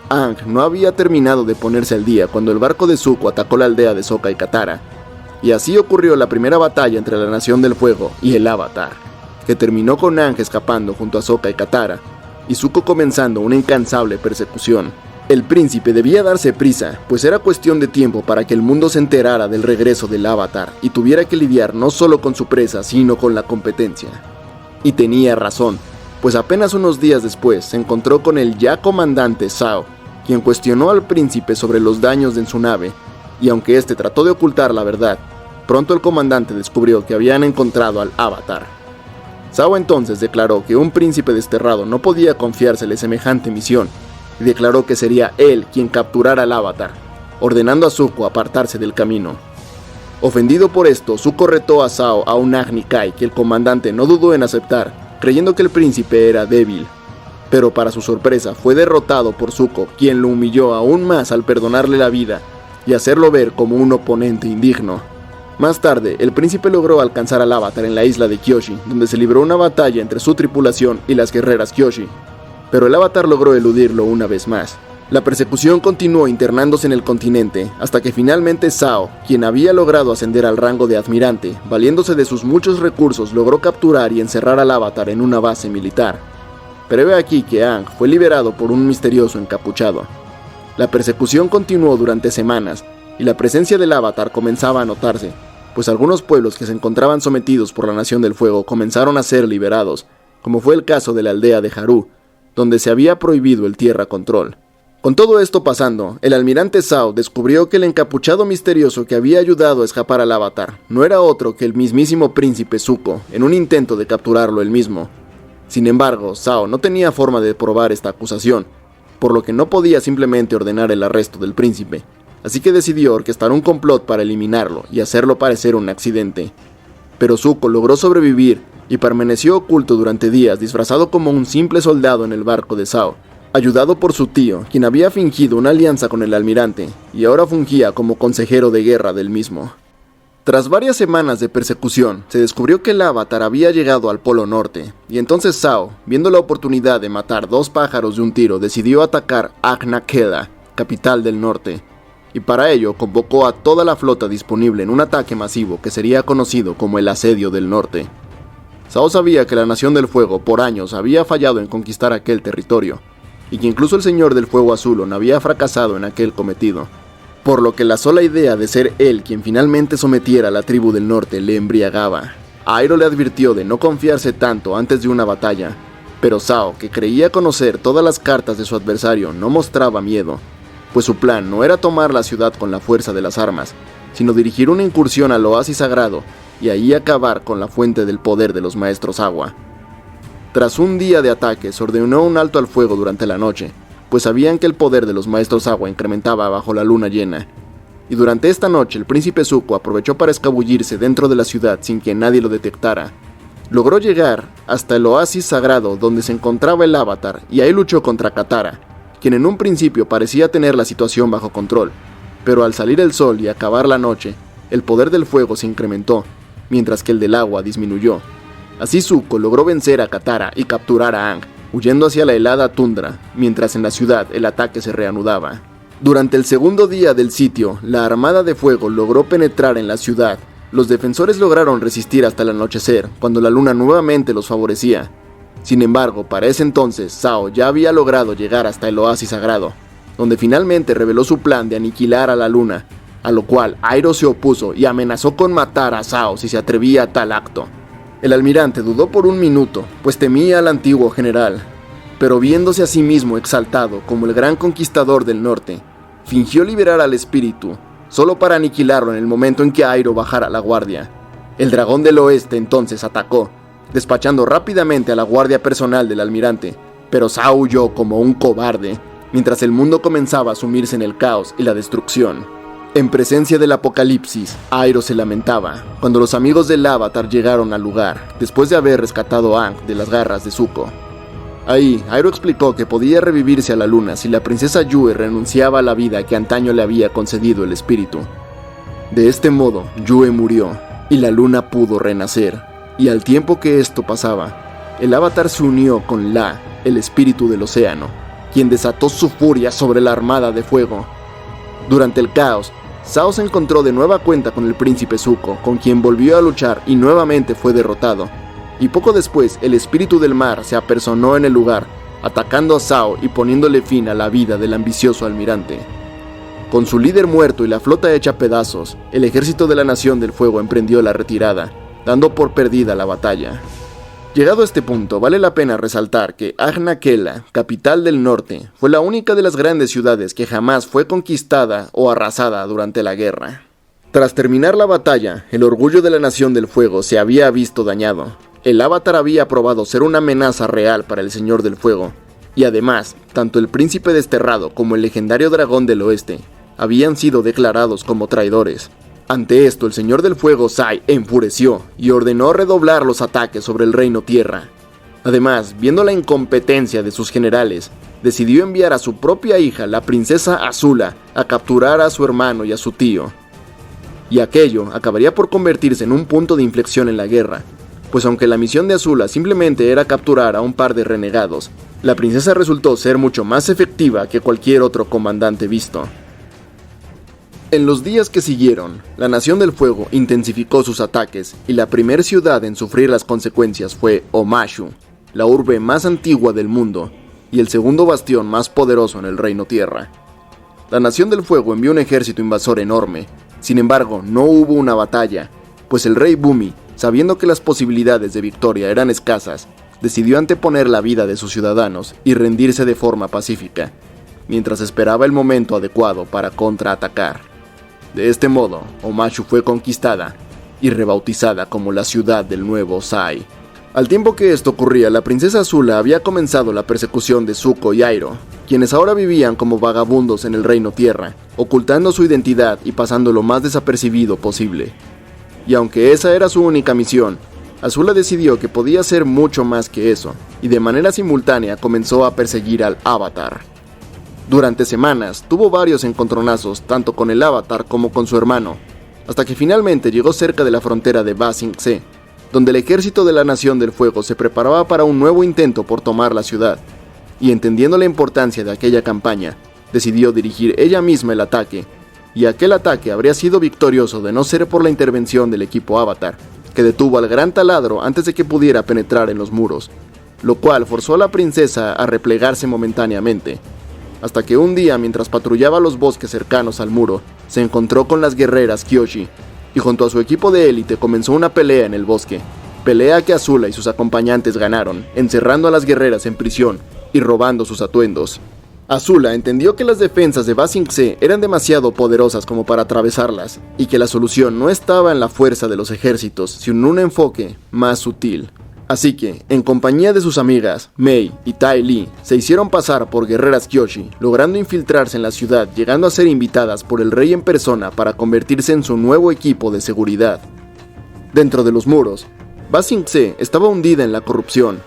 Speaker 1: Aang no había terminado de ponerse al día cuando el barco de Zuko atacó la aldea de Sokka y Katara, y así ocurrió la primera batalla entre la Nación del Fuego y el Avatar, que terminó con Aang escapando junto a Sokka y Katara, y Zuko comenzando una incansable persecución. El príncipe debía darse prisa, pues era cuestión de tiempo para que el mundo se enterara del regreso del Avatar y tuviera que lidiar no solo con su presa, sino con la competencia. Y tenía razón, pues apenas unos días después se encontró con el ya comandante Zhao, quien cuestionó al príncipe sobre los daños en su nave, y aunque éste trató de ocultar la verdad, pronto el comandante descubrió que habían encontrado al Avatar. Zhao entonces declaró que un príncipe desterrado no podía confiársele semejante misión, y declaró que sería él quien capturara al Avatar, ordenando a Zuko apartarse del camino. Ofendido por esto, Zuko retó a Zhao a un Agni Kai que el comandante no dudó en aceptar, creyendo que el príncipe era débil. Pero para su sorpresa fue derrotado por Zuko, quien lo humilló aún más al perdonarle la vida y hacerlo ver como un oponente indigno. Más tarde, el príncipe logró alcanzar al Avatar en la isla de Kyoshi, donde se libró una batalla entre su tripulación y las guerreras Kyoshi, pero el Avatar logró eludirlo una vez más. La persecución continuó internándose en el continente, hasta que finalmente Zhao, quien había logrado ascender al rango de admirante, valiéndose de sus muchos recursos, logró capturar y encerrar al Avatar en una base militar. Pero he aquí que Aang fue liberado por un misterioso encapuchado. La persecución continuó durante semanas, y la presencia del Avatar comenzaba a notarse, pues algunos pueblos que se encontraban sometidos por la Nación del Fuego comenzaron a ser liberados, como fue el caso de la aldea de Haru, donde se había prohibido el tierra control. Con todo esto pasando, el almirante Zhao descubrió que el encapuchado misterioso que había ayudado a escapar al Avatar no era otro que el mismísimo príncipe Zuko, en un intento de capturarlo él mismo. Sin embargo, Zhao no tenía forma de probar esta acusación, por lo que no podía simplemente ordenar el arresto del príncipe, así que decidió orquestar un complot para eliminarlo y hacerlo parecer un accidente. Pero Zuko logró sobrevivir y permaneció oculto durante días disfrazado como un simple soldado en el barco de Zhao, ayudado por su tío, quien había fingido una alianza con el almirante y ahora fungía como consejero de guerra del mismo. Tras varias semanas de persecución, se descubrió que el Avatar había llegado al Polo Norte, y entonces Zhao, viendo la oportunidad de matar 2 pájaros de un tiro, decidió atacar Agna Khela, capital del norte, y para ello convocó a toda la flota disponible en un ataque masivo que sería conocido como el Asedio del Norte. Zhao sabía que la Nación del Fuego por años había fallado en conquistar aquel territorio, y que incluso el Señor del Fuego Azulon había fracasado en aquel cometido, por lo que la sola idea de ser él quien finalmente sometiera a la tribu del norte le embriagaba. Iroh le advirtió de no confiarse tanto antes de una batalla, pero Zhao, que creía conocer todas las cartas de su adversario, no mostraba miedo, pues su plan no era tomar la ciudad con la fuerza de las armas, sino dirigir una incursión al oasis sagrado y ahí acabar con la fuente del poder de los maestros agua. Tras un día de ataques, ordenó un alto al fuego durante la noche, pues sabían que el poder de los maestros agua incrementaba bajo la luna llena. Y durante esta noche el príncipe Zuko aprovechó para escabullirse dentro de la ciudad sin que nadie lo detectara. Logró llegar hasta el oasis sagrado donde se encontraba el Avatar y ahí luchó contra Katara, quien en un principio parecía tener la situación bajo control, pero al salir el sol y acabar la noche, el poder del fuego se incrementó, mientras que el del agua disminuyó. Así Zuko logró vencer a Katara y capturar a Aang, huyendo hacia la helada tundra, mientras en la ciudad el ataque se reanudaba. Durante el segundo día del sitio, la Armada de Fuego logró penetrar en la ciudad. Los defensores lograron resistir hasta el anochecer, cuando la luna nuevamente los favorecía. Sin embargo, para ese entonces, Zhao ya había logrado llegar hasta el oasis sagrado, donde finalmente reveló su plan de aniquilar a la luna, a lo cual Iroh se opuso y amenazó con matar a Zhao si se atrevía a tal acto. El almirante dudó por un minuto, pues temía al antiguo general, pero viéndose a sí mismo exaltado como el gran conquistador del norte, fingió liberar al espíritu, solo para aniquilarlo en el momento en que Iroh bajara la guardia. El dragón del oeste entonces atacó, despachando rápidamente a la guardia personal del almirante, pero Zhao huyó como un cobarde, mientras el mundo comenzaba a sumirse en el caos y la destrucción. En presencia del apocalipsis, Iroh se lamentaba cuando los amigos del Avatar llegaron al lugar, después de haber rescatado a Aang de las garras de Zuko. Ahí, Iroh explicó que podía revivirse a la luna si la princesa Yue renunciaba a la vida que antaño le había concedido el espíritu. De este modo, Yue murió, y la luna pudo renacer, y al tiempo que esto pasaba, el Avatar se unió con La, el espíritu del océano, quien desató su furia sobre la Armada de Fuego. Durante el caos, Zhao se encontró de nueva cuenta con el príncipe Zuko, con quien volvió a luchar y nuevamente fue derrotado. Y poco después, el espíritu del mar se apersonó en el lugar, atacando a Zhao y poniéndole fin a la vida del ambicioso almirante. Con su líder muerto y la flota hecha pedazos, el ejército de la Nación del Fuego emprendió la retirada, dando por perdida la batalla. Llegado a este punto, vale la pena resaltar que Agna Kela, capital del norte, fue la única de las grandes ciudades que jamás fue conquistada o arrasada durante la guerra. Tras terminar la batalla, el orgullo de la Nación del Fuego se había visto dañado. El Avatar había probado ser una amenaza real para el Señor del Fuego, y además, tanto el Príncipe Desterrado como el legendario Dragón del Oeste habían sido declarados como traidores. Ante esto, el Señor del Fuego, Sai, enfureció y ordenó redoblar los ataques sobre el Reino Tierra. Además, viendo la incompetencia de sus generales, decidió enviar a su propia hija, la princesa Azula, a capturar a su hermano y a su tío. Y aquello acabaría por convertirse en un punto de inflexión en la guerra, pues aunque la misión de Azula simplemente era capturar a un par de renegados, la princesa resultó ser mucho más efectiva que cualquier otro comandante visto. En los días que siguieron, la Nación del Fuego intensificó sus ataques y la primer ciudad en sufrir las consecuencias fue Omashu, la urbe más antigua del mundo y el segundo bastión más poderoso en el Reino Tierra. La Nación del Fuego envió un ejército invasor enorme, sin embargo no hubo una batalla, pues el rey Bumi, sabiendo que las posibilidades de victoria eran escasas, decidió anteponer la vida de sus ciudadanos y rendirse de forma pacífica, mientras esperaba el momento adecuado para contraatacar. De este modo, Omashu fue conquistada y rebautizada como la ciudad del nuevo Sai. Al tiempo que esto ocurría, la princesa Azula había comenzado la persecución de Zuko y Iroh, quienes ahora vivían como vagabundos en el Reino Tierra, ocultando su identidad y pasando lo más desapercibido posible. Y aunque esa era su única misión, Azula decidió que podía hacer mucho más que eso, y de manera simultánea comenzó a perseguir al Avatar. Durante semanas, tuvo varios encontronazos tanto con el Avatar como con su hermano, hasta que finalmente llegó cerca de la frontera de Ba Sing Se, donde el ejército de la Nación del Fuego se preparaba para un nuevo intento por tomar la ciudad, y entendiendo la importancia de aquella campaña, decidió dirigir ella misma el ataque, y aquel ataque habría sido victorioso de no ser por la intervención del equipo Avatar, que detuvo al gran taladro antes de que pudiera penetrar en los muros, lo cual forzó a la princesa a replegarse momentáneamente, hasta que un día, mientras patrullaba los bosques cercanos al muro, se encontró con las guerreras Kyoshi, y junto a su equipo de élite comenzó una pelea en el bosque, pelea que Azula y sus acompañantes ganaron, encerrando a las guerreras en prisión y robando sus atuendos. Azula entendió que las defensas de Ba Sing Se eran demasiado poderosas como para atravesarlas, y que la solución no estaba en la fuerza de los ejércitos, sino en un enfoque más sutil. Así que, en compañía de sus amigas, Mei y Tai Li, se hicieron pasar por guerreras Kyoshi, logrando infiltrarse en la ciudad, llegando a ser invitadas por el rey en persona para convertirse en su nuevo equipo de seguridad. Dentro de los muros, Ba Sing Se estaba hundida en la corrupción.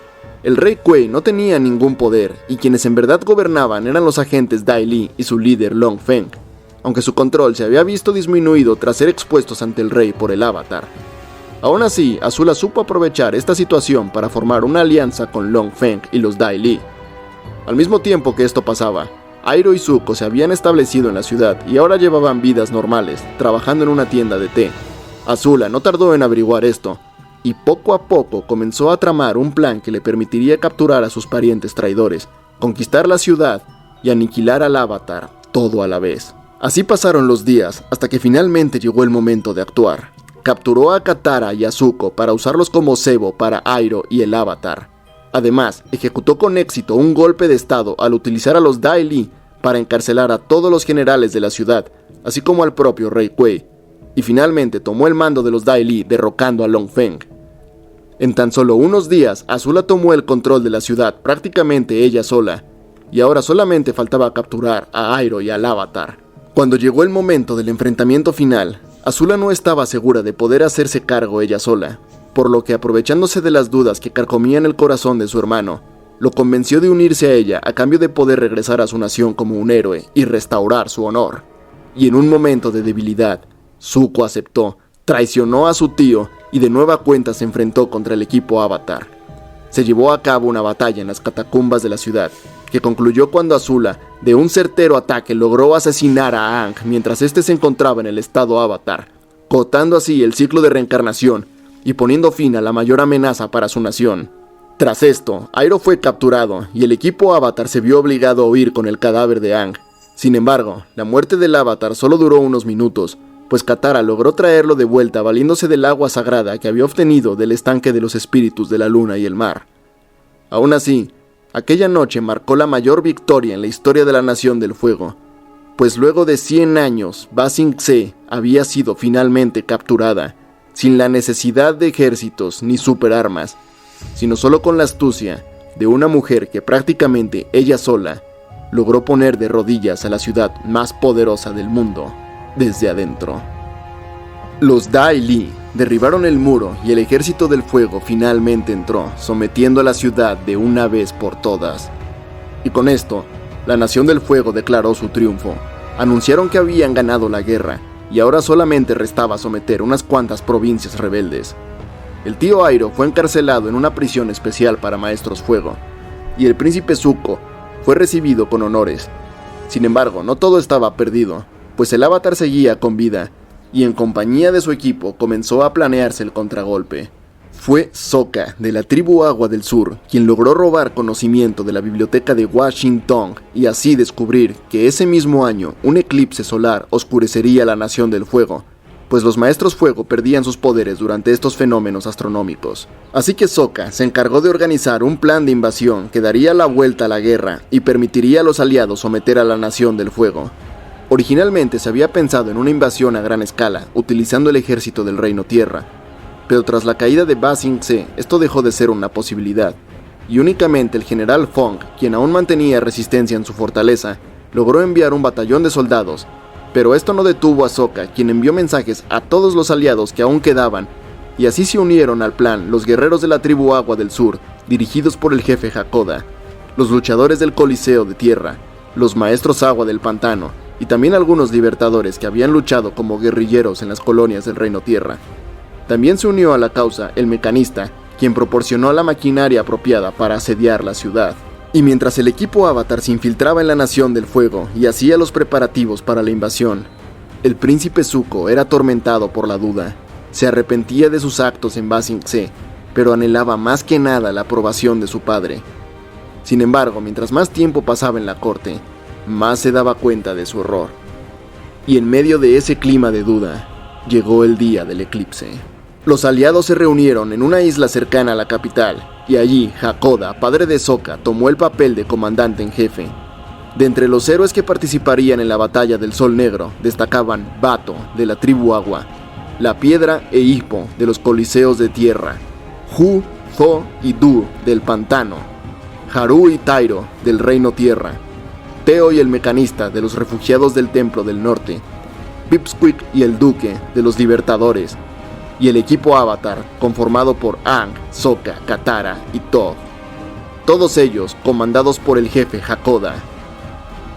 Speaker 1: El rey Kuei no tenía ningún poder, y quienes en verdad gobernaban eran los agentes Dai Li y su líder Long Feng, aunque su control se había visto disminuido tras ser expuestos ante el rey por el Avatar. Aún así, Azula supo aprovechar esta situación para formar una alianza con Long Feng y los Dai Li. Al mismo tiempo que esto pasaba, Airo y Zuko se habían establecido en la ciudad y ahora llevaban vidas normales, trabajando en una tienda de té. Azula no tardó en averiguar esto, y poco a poco comenzó a tramar un plan que le permitiría capturar a sus parientes traidores, conquistar la ciudad y aniquilar al Avatar, todo a la vez. Así pasaron los días, hasta que finalmente llegó el momento de actuar. Capturó a Katara y a Zuko para usarlos como cebo para Airo y el Avatar. Además, ejecutó con éxito un golpe de estado al utilizar a los Dai Li para encarcelar a todos los generales de la ciudad, así como al propio rey Kuei, y finalmente tomó el mando de los Dai Li derrocando a Long Feng. En tan solo unos días, Azula tomó el control de la ciudad prácticamente ella sola, y ahora solamente faltaba capturar a Airo y al Avatar. Cuando llegó el momento del enfrentamiento final, Azula no estaba segura de poder hacerse cargo ella sola, por lo que, aprovechándose de las dudas que carcomían el corazón de su hermano, lo convenció de unirse a ella a cambio de poder regresar a su nación como un héroe y restaurar su honor. Y en un momento de debilidad, Zuko aceptó, traicionó a su tío y de nueva cuenta se enfrentó contra el equipo Avatar. Se llevó a cabo una batalla en las catacumbas de la ciudad, que concluyó cuando Azula, de un certero ataque, logró asesinar a Aang mientras éste se encontraba en el estado Avatar, cortando así el ciclo de reencarnación y poniendo fin a la mayor amenaza para su nación. Tras esto, Airo fue capturado y el equipo Avatar se vio obligado a huir con el cadáver de Aang. Sin embargo, la muerte del Avatar solo duró unos minutos, pues Katara logró traerlo de vuelta valiéndose del agua sagrada que había obtenido del estanque de los espíritus de la luna y el mar. Aún así, aquella noche marcó la mayor victoria en la historia de la Nación del Fuego, pues luego de 100 años, Ba Sing Se había sido finalmente capturada, sin la necesidad de ejércitos ni superarmas, sino solo con la astucia de una mujer que prácticamente ella sola logró poner de rodillas a la ciudad más poderosa del mundo desde adentro. Los Dai Li derribaron el muro y el ejército del fuego finalmente entró, sometiendo a la ciudad de una vez por todas. Y con esto, la Nación del Fuego declaró su triunfo. Anunciaron que habían ganado la guerra, y ahora solamente restaba someter unas cuantas provincias rebeldes. El tío Airo fue encarcelado en una prisión especial para maestros fuego, y el príncipe Zuko fue recibido con honores. Sin embargo, no todo estaba perdido, pues el Avatar seguía con vida, y en compañía de su equipo comenzó a planearse el contragolpe. Fue Sokka, de la tribu Agua del Sur, quien logró robar conocimiento de la biblioteca de Washington y así descubrir que ese mismo año un eclipse solar oscurecería la Nación del Fuego, pues los Maestros Fuego perdían sus poderes durante estos fenómenos astronómicos. Así que Sokka se encargó de organizar un plan de invasión que daría la vuelta a la guerra y permitiría a los aliados someter a la Nación del Fuego. Originalmente se había pensado en una invasión a gran escala, utilizando el ejército del Reino Tierra, pero tras la caída de Ba Sing Se, esto dejó de ser una posibilidad, y únicamente el general Fong, quien aún mantenía resistencia en su fortaleza, logró enviar un batallón de soldados, pero esto no detuvo a Sokka, quien envió mensajes a todos los aliados que aún quedaban, y así se unieron al plan los guerreros de la tribu Agua del Sur, dirigidos por el jefe Hakoda, los luchadores del Coliseo de Tierra, los maestros Agua del Pantano, y también algunos libertadores que habían luchado como guerrilleros en las colonias del Reino Tierra. También se unió a la causa el Mecanista, quien proporcionó la maquinaria apropiada para asediar la ciudad. Y mientras el equipo Avatar se infiltraba en la Nación del Fuego y hacía los preparativos para la invasión, el príncipe Zuko era atormentado por la duda. Se arrepentía de sus actos en Ba Sing Se, pero anhelaba más que nada la aprobación de su padre. Sin embargo, mientras más tiempo pasaba en la corte, más se daba cuenta de su error. Y en medio de ese clima de duda, llegó el día del eclipse. Los aliados se reunieron en una isla cercana a la capital, y allí Hakoda, padre de Sokka, tomó el papel de comandante en jefe. De entre los héroes que participarían en la batalla del Sol Negro, destacaban Bato, de la tribu Agua, La Piedra e Hippo, de los Coliseos de Tierra, Hu, Tho y Du, del Pantano, Haru y Tyro, del Reino Tierra, Teo y el Mecanista, de los Refugiados del Templo del Norte, Pipsqueak y el Duque, de los Libertadores, y el equipo Avatar, conformado por Aang, Sokka, Katara y Toph. Todos ellos comandados por el jefe Hakoda.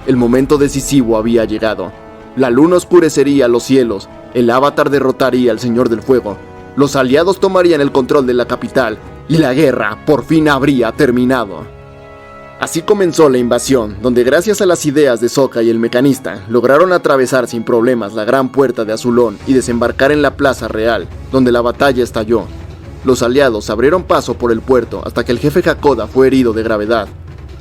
Speaker 1: El momento decisivo había llegado. La luna oscurecería los cielos, el Avatar derrotaría al Señor del Fuego, los aliados tomarían el control de la capital, y la guerra por fin habría terminado. Así comenzó la invasión, donde gracias a las ideas de Sokka y el Mecanista, lograron atravesar sin problemas la gran puerta de Azulón y desembarcar en la Plaza Real, donde la batalla estalló. Los aliados abrieron paso por el puerto hasta que el jefe Hakoda fue herido de gravedad.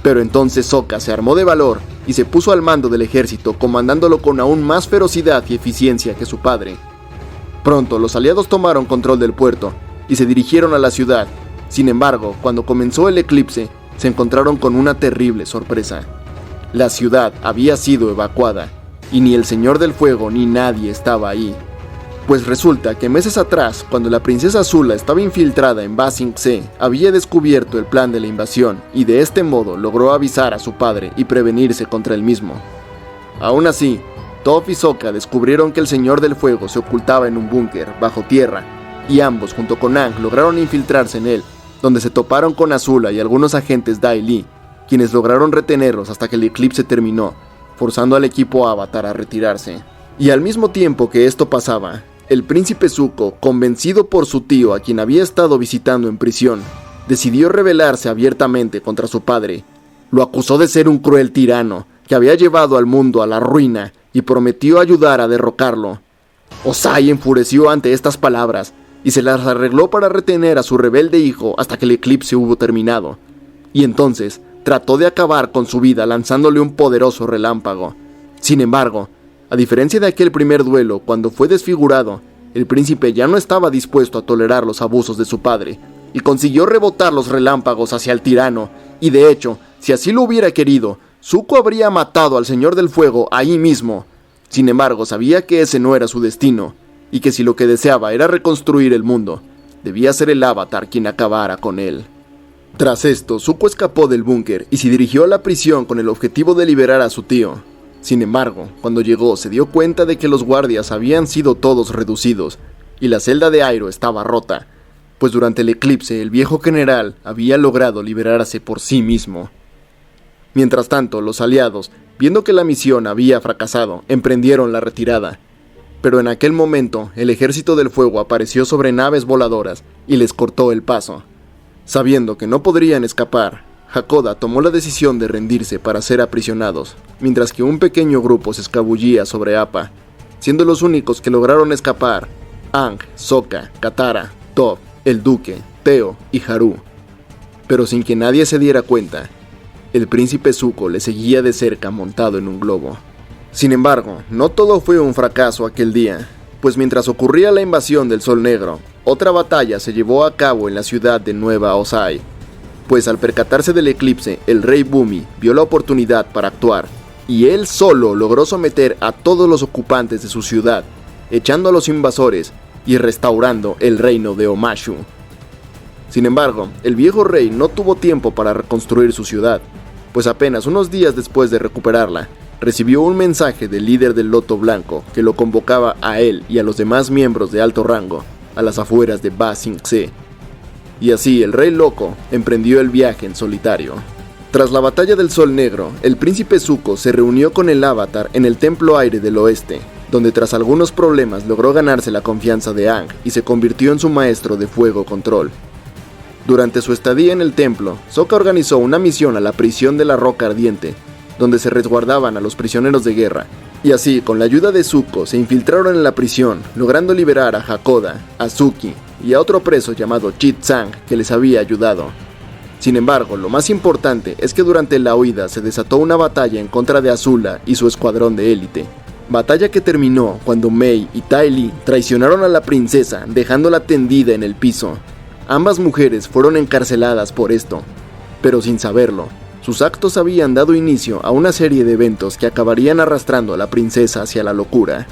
Speaker 1: Pero entonces Sokka se armó de valor y se puso al mando del ejército, comandándolo con aún más ferocidad y eficiencia que su padre. Pronto los aliados tomaron control del puerto y se dirigieron a la ciudad. Sin embargo, cuando comenzó el eclipse, se encontraron con una terrible sorpresa. La ciudad había sido evacuada, y ni el Señor del Fuego ni nadie estaba ahí. Pues resulta que meses atrás, cuando la princesa Azula estaba infiltrada en Ba Sing Se, había descubierto el plan de la invasión, y de este modo logró avisar a su padre y prevenirse contra el mismo. Aún así, Toph y Sokka descubrieron que el Señor del Fuego se ocultaba en un búnker bajo tierra, y ambos junto con Aang lograron infiltrarse en él, donde se toparon con Azula y algunos agentes Dai Li, quienes lograron retenerlos hasta que el eclipse terminó, forzando al equipo Avatar a retirarse. Y al mismo tiempo que esto pasaba, el príncipe Zuko, convencido por su tío a quien había estado visitando en prisión, decidió rebelarse abiertamente contra su padre. Lo acusó de ser un cruel tirano que había llevado al mundo a la ruina y prometió ayudar a derrocarlo. Ozai enfureció ante estas palabras y se las arregló para retener a su rebelde hijo hasta que el eclipse hubo terminado. Y entonces trató de acabar con su vida lanzándole un poderoso relámpago. Sin embargo, a diferencia de aquel primer duelo, cuando fue desfigurado, el príncipe ya no estaba dispuesto a tolerar los abusos de su padre, y consiguió rebotar los relámpagos hacia el tirano, y de hecho, si así lo hubiera querido, Zuko habría matado al Señor del Fuego ahí mismo. Sin embargo, sabía que ese no era su destino, y que si lo que deseaba era reconstruir el mundo, debía ser el Avatar quien acabara con él. Tras esto, Zuko escapó del búnker y se dirigió a la prisión con el objetivo de liberar a su tío. Sin embargo, cuando llegó se dio cuenta de que los guardias habían sido todos reducidos, y la celda de Iroh estaba rota, pues durante el eclipse el viejo general había logrado liberarse por sí mismo. Mientras tanto, los aliados, viendo que la misión había fracasado, emprendieron la retirada. Pero en aquel momento, el ejército del fuego apareció sobre naves voladoras y les cortó el paso. Sabiendo que no podrían escapar, Hakoda tomó la decisión de rendirse para ser aprisionados, mientras que un pequeño grupo se escabullía sobre Appa, siendo los únicos que lograron escapar Aang, Sokka, Katara, Toph, el Duque, Teo y Haru. Pero sin que nadie se diera cuenta, el príncipe Zuko le seguía de cerca montado en un globo. Sin embargo, no todo fue un fracaso aquel día, pues mientras ocurría la invasión del Sol Negro, otra batalla se llevó a cabo en la ciudad de Nueva Ozai, pues al percatarse del eclipse, el rey Bumi vio la oportunidad para actuar, y él solo logró someter a todos los ocupantes de su ciudad, echando a los invasores y restaurando el reino de Omashu. Sin embargo, el viejo rey no tuvo tiempo para reconstruir su ciudad, pues apenas unos días después de recuperarla, recibió un mensaje del líder del Loto Blanco que lo convocaba a él y a los demás miembros de alto rango a las afueras de Ba Sing Se. Y así el Rey Loco emprendió el viaje en solitario. Tras la batalla del Sol Negro, el príncipe Zuko se reunió con el Avatar en el Templo Aire del Oeste, donde tras algunos problemas logró ganarse la confianza de Aang y se convirtió en su maestro de fuego control. Durante su estadía en el templo, Sokka organizó una misión a la prisión de la Roca Ardiente, donde se resguardaban a los prisioneros de guerra, y así, con la ayuda de Zuko, se infiltraron en la prisión, logrando liberar a Hakoda, a Suki y a otro preso llamado Chit Sang que les había ayudado. Sin embargo, lo más importante es que durante la huida se desató una batalla en contra de Azula y su escuadrón de élite. Batalla que terminó cuando Mei y Ty Lee traicionaron a la princesa, dejándola tendida en el piso. Ambas mujeres fueron encarceladas por esto, pero sin saberlo. Sus actos habían dado inicio a una serie de eventos que acabarían arrastrando a la princesa hacia la locura.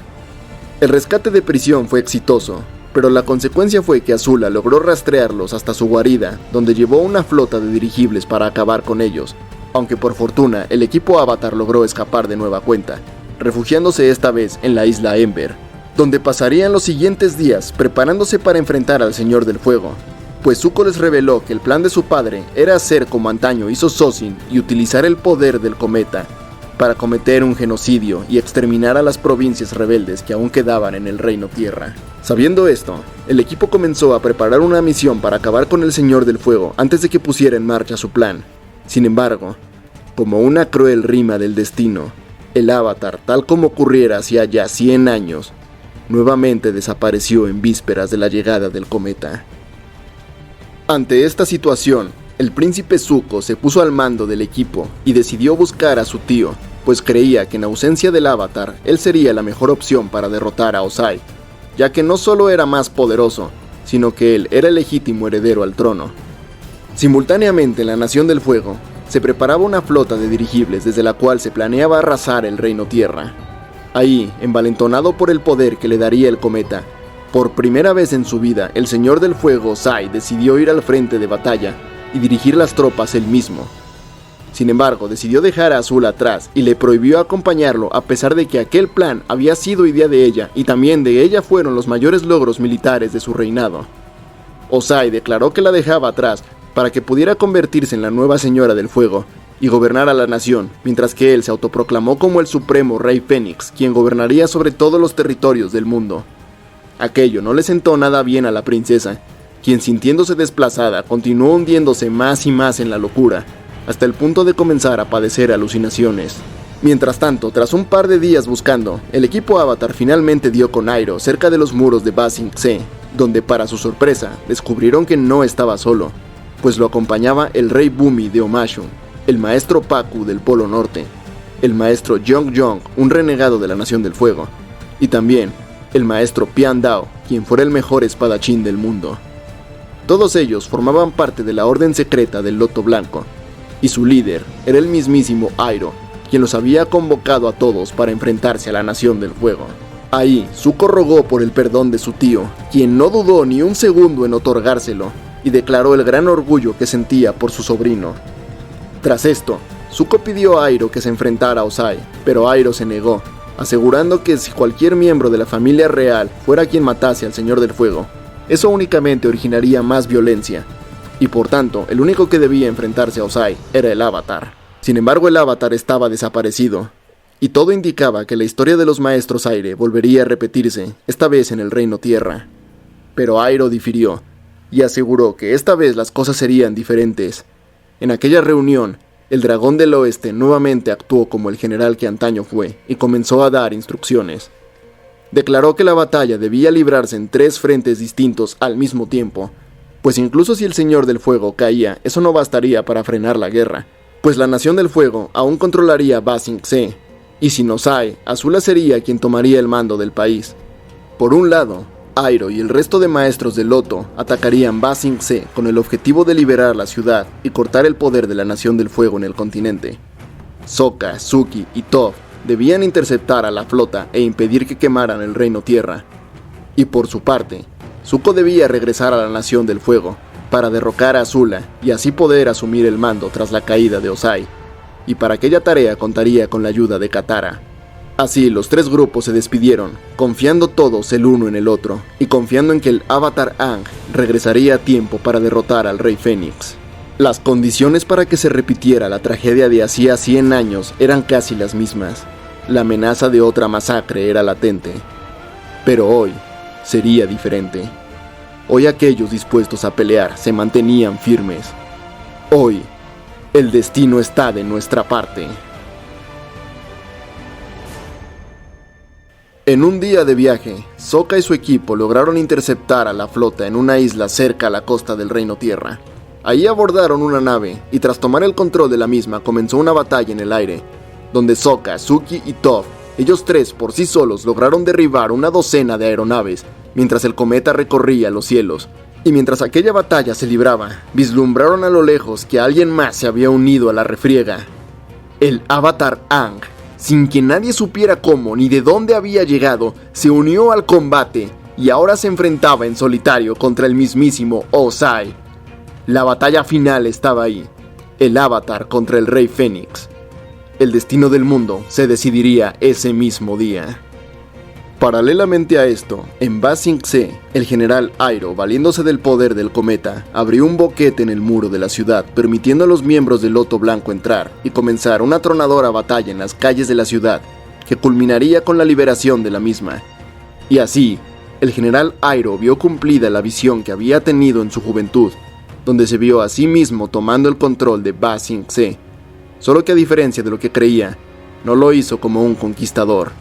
Speaker 1: El rescate de prisión fue exitoso, pero la consecuencia fue que Azula logró rastrearlos hasta su guarida, donde llevó una flota de dirigibles para acabar con ellos, aunque por fortuna el equipo Avatar logró escapar de nueva cuenta, refugiándose esta vez en la isla Ember, donde pasarían los siguientes días preparándose para enfrentar al Señor del Fuego, pues Zuko les reveló que el plan de su padre era hacer como antaño hizo Sozin y utilizar el poder del cometa para cometer un genocidio y exterminar a las provincias rebeldes que aún quedaban en el Reino Tierra. Sabiendo esto, el equipo comenzó a preparar una misión para acabar con el Señor del Fuego antes de que pusiera en marcha su plan. Sin embargo, como una cruel rima del destino, el Avatar, tal como ocurriera hacía ya 100 años, nuevamente desapareció en vísperas de la llegada del cometa. Ante esta situación, el príncipe Zuko se puso al mando del equipo y decidió buscar a su tío, pues creía que en ausencia del Avatar, él sería la mejor opción para derrotar a Ozai, ya que no solo era más poderoso, sino que él era el legítimo heredero al trono. Simultáneamente en la Nación del Fuego, se preparaba una flota de dirigibles desde la cual se planeaba arrasar el Reino Tierra. Ahí, envalentonado por el poder que le daría el cometa, por primera vez en su vida, el Señor del Fuego, Ozai, decidió ir al frente de batalla y dirigir las tropas él mismo. Sin embargo, decidió dejar a Azula atrás y le prohibió acompañarlo a pesar de que aquel plan había sido idea de ella y también de ella fueron los mayores logros militares de su reinado. Ozai declaró que la dejaba atrás para que pudiera convertirse en la nueva Señora del Fuego y gobernar a la nación, mientras que él se autoproclamó como el supremo Rey Fénix, quien gobernaría sobre todos los territorios del mundo. Aquello no le sentó nada bien a la princesa, quien sintiéndose desplazada continuó hundiéndose más y más en la locura, hasta el punto de comenzar a padecer alucinaciones. Mientras tanto, tras un par de días buscando, el equipo Avatar finalmente dio con Iroh cerca de los muros de Ba Sing Se, donde para su sorpresa descubrieron que no estaba solo, pues lo acompañaba el rey Bumi de Omashu, el maestro Pakku del Polo Norte, el maestro Yong Yong, un renegado de la Nación del Fuego, y también el maestro Pian Dao, quien fuera el mejor espadachín del mundo. Todos ellos formaban parte de la orden secreta del Loto Blanco, y su líder era el mismísimo Iroh, quien los había convocado a todos para enfrentarse a la Nación del Fuego. Ahí, Zuko rogó por el perdón de su tío, quien no dudó ni un segundo en otorgárselo, y declaró el gran orgullo que sentía por su sobrino. Tras esto, Zuko pidió a Iroh que se enfrentara a Ozai, pero Iroh se negó, asegurando que si cualquier miembro de la familia real fuera quien matase al Señor del Fuego, eso únicamente originaría más violencia, y por tanto, el único que debía enfrentarse a Ozai era el Avatar. Sin embargo, el Avatar estaba desaparecido, y todo indicaba que la historia de los Maestros Aire volvería a repetirse, esta vez en el Reino Tierra. Pero Iroh difirió, y aseguró que esta vez las cosas serían diferentes. En aquella reunión, el Dragón del Oeste nuevamente actuó como el general que antaño fue, y comenzó a dar instrucciones. Declaró que la batalla debía librarse en 3 frentes distintos al mismo tiempo, pues incluso si el Señor del Fuego caía, eso no bastaría para frenar la guerra, pues la Nación del Fuego aún controlaría Ba Sing Se, y sin Ozai, Azula sería quien tomaría el mando del país. Por un lado, Iroh y el resto de maestros del Loto atacarían Ba Sing Se con el objetivo de liberar la ciudad y cortar el poder de la Nación del Fuego en el continente. Sokka, Suki y Toph debían interceptar a la flota e impedir que quemaran el Reino Tierra. Y por su parte, Zuko debía regresar a la Nación del Fuego para derrocar a Azula y así poder asumir el mando tras la caída de Ozai, y para aquella tarea contaría con la ayuda de Katara. Así los 3 grupos se despidieron, confiando todos el uno en el otro, y confiando en que el Avatar Aang regresaría a tiempo para derrotar al Rey Fénix. Las condiciones para que se repitiera la tragedia de hacía 100 años eran casi las mismas. La amenaza de otra masacre era latente. Pero hoy sería diferente. Hoy aquellos dispuestos a pelear se mantenían firmes. Hoy, el destino está de nuestra parte. En un día de viaje, Sokka y su equipo lograron interceptar a la flota en una isla cerca a la costa del Reino Tierra. Allí abordaron una nave y tras tomar el control de la misma comenzó una batalla en el aire, donde Sokka, Suki y Toph, ellos tres por sí solos lograron derribar una docena de aeronaves mientras el cometa recorría los cielos. Y mientras aquella batalla se libraba, vislumbraron a lo lejos que alguien más se había unido a la refriega. El Avatar Aang, sin que nadie supiera cómo ni de dónde había llegado, se unió al combate y ahora se enfrentaba en solitario contra el mismísimo Ozai. La batalla final estaba ahí, el Avatar contra el Rey Fénix. El destino del mundo se decidiría ese mismo día. Paralelamente a esto, en Ba Sing Se, el general Iroh, valiéndose del poder del cometa, abrió un boquete en el muro de la ciudad, permitiendo a los miembros del Loto Blanco entrar y comenzar una atronadora batalla en las calles de la ciudad, que culminaría con la liberación de la misma. Y así, el general Iroh vio cumplida la visión que había tenido en su juventud, donde se vio a sí mismo tomando el control de Ba Sing Se, solo que a diferencia de lo que creía, no lo hizo como un conquistador,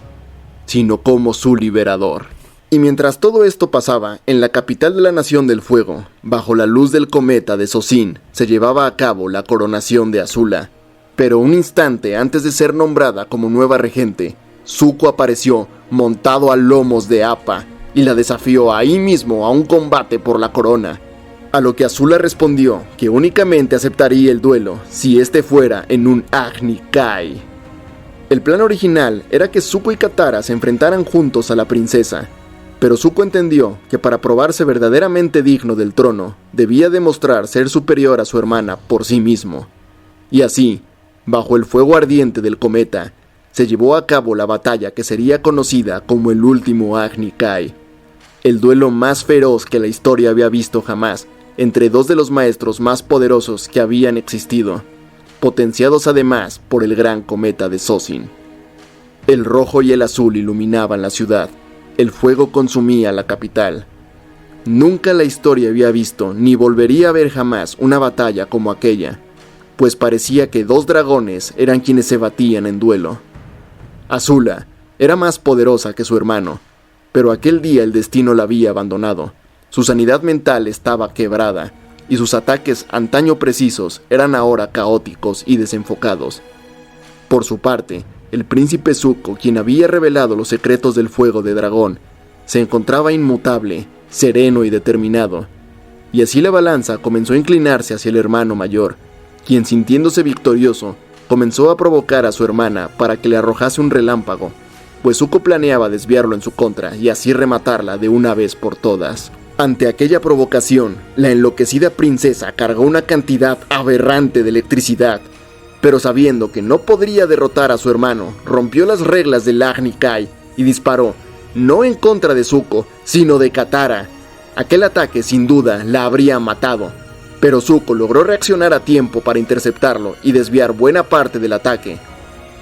Speaker 1: sino como su liberador. Y mientras todo esto pasaba, en la capital de la Nación del Fuego, bajo la luz del cometa de Sozin, se llevaba a cabo la coronación de Azula. Pero un instante antes de ser nombrada como nueva regente, Zuko apareció montado a lomos de Appa y la desafió ahí mismo a un combate por la corona. A lo que Azula respondió que únicamente aceptaría el duelo si este fuera en un Agni Kai. El plan original era que Zuko y Katara se enfrentaran juntos a la princesa, pero Zuko entendió que para probarse verdaderamente digno del trono, debía demostrar ser superior a su hermana por sí mismo. Y así, bajo el fuego ardiente del cometa, se llevó a cabo la batalla que sería conocida como el último Agni Kai, el duelo más feroz que la historia había visto jamás, entre dos de los maestros más poderosos que habían existido, potenciados además por el gran cometa de Sozin. El rojo y el azul iluminaban la ciudad, el fuego consumía la capital. Nunca la historia había visto ni volvería a ver jamás una batalla como aquella, pues parecía que dos dragones eran quienes se batían en duelo. Azula era más poderosa que su hermano, pero aquel día el destino la había abandonado. Su sanidad mental estaba quebrada, y sus ataques antaño precisos eran ahora caóticos y desenfocados. Por su parte, el príncipe Zuko, quien había revelado los secretos del fuego de dragón, se encontraba inmutable, sereno y determinado, y así la balanza comenzó a inclinarse hacia el hermano mayor, quien sintiéndose victorioso, comenzó a provocar a su hermana para que le arrojase un relámpago, pues Zuko planeaba desviarlo en su contra y así rematarla de una vez por todas. Ante aquella provocación, la enloquecida princesa cargó una cantidad aberrante de electricidad, pero sabiendo que no podría derrotar a su hermano, rompió las reglas del Agni Kai y disparó, no en contra de Zuko, sino de Katara. Aquel ataque sin duda la habría matado, pero Zuko logró reaccionar a tiempo para interceptarlo y desviar buena parte del ataque.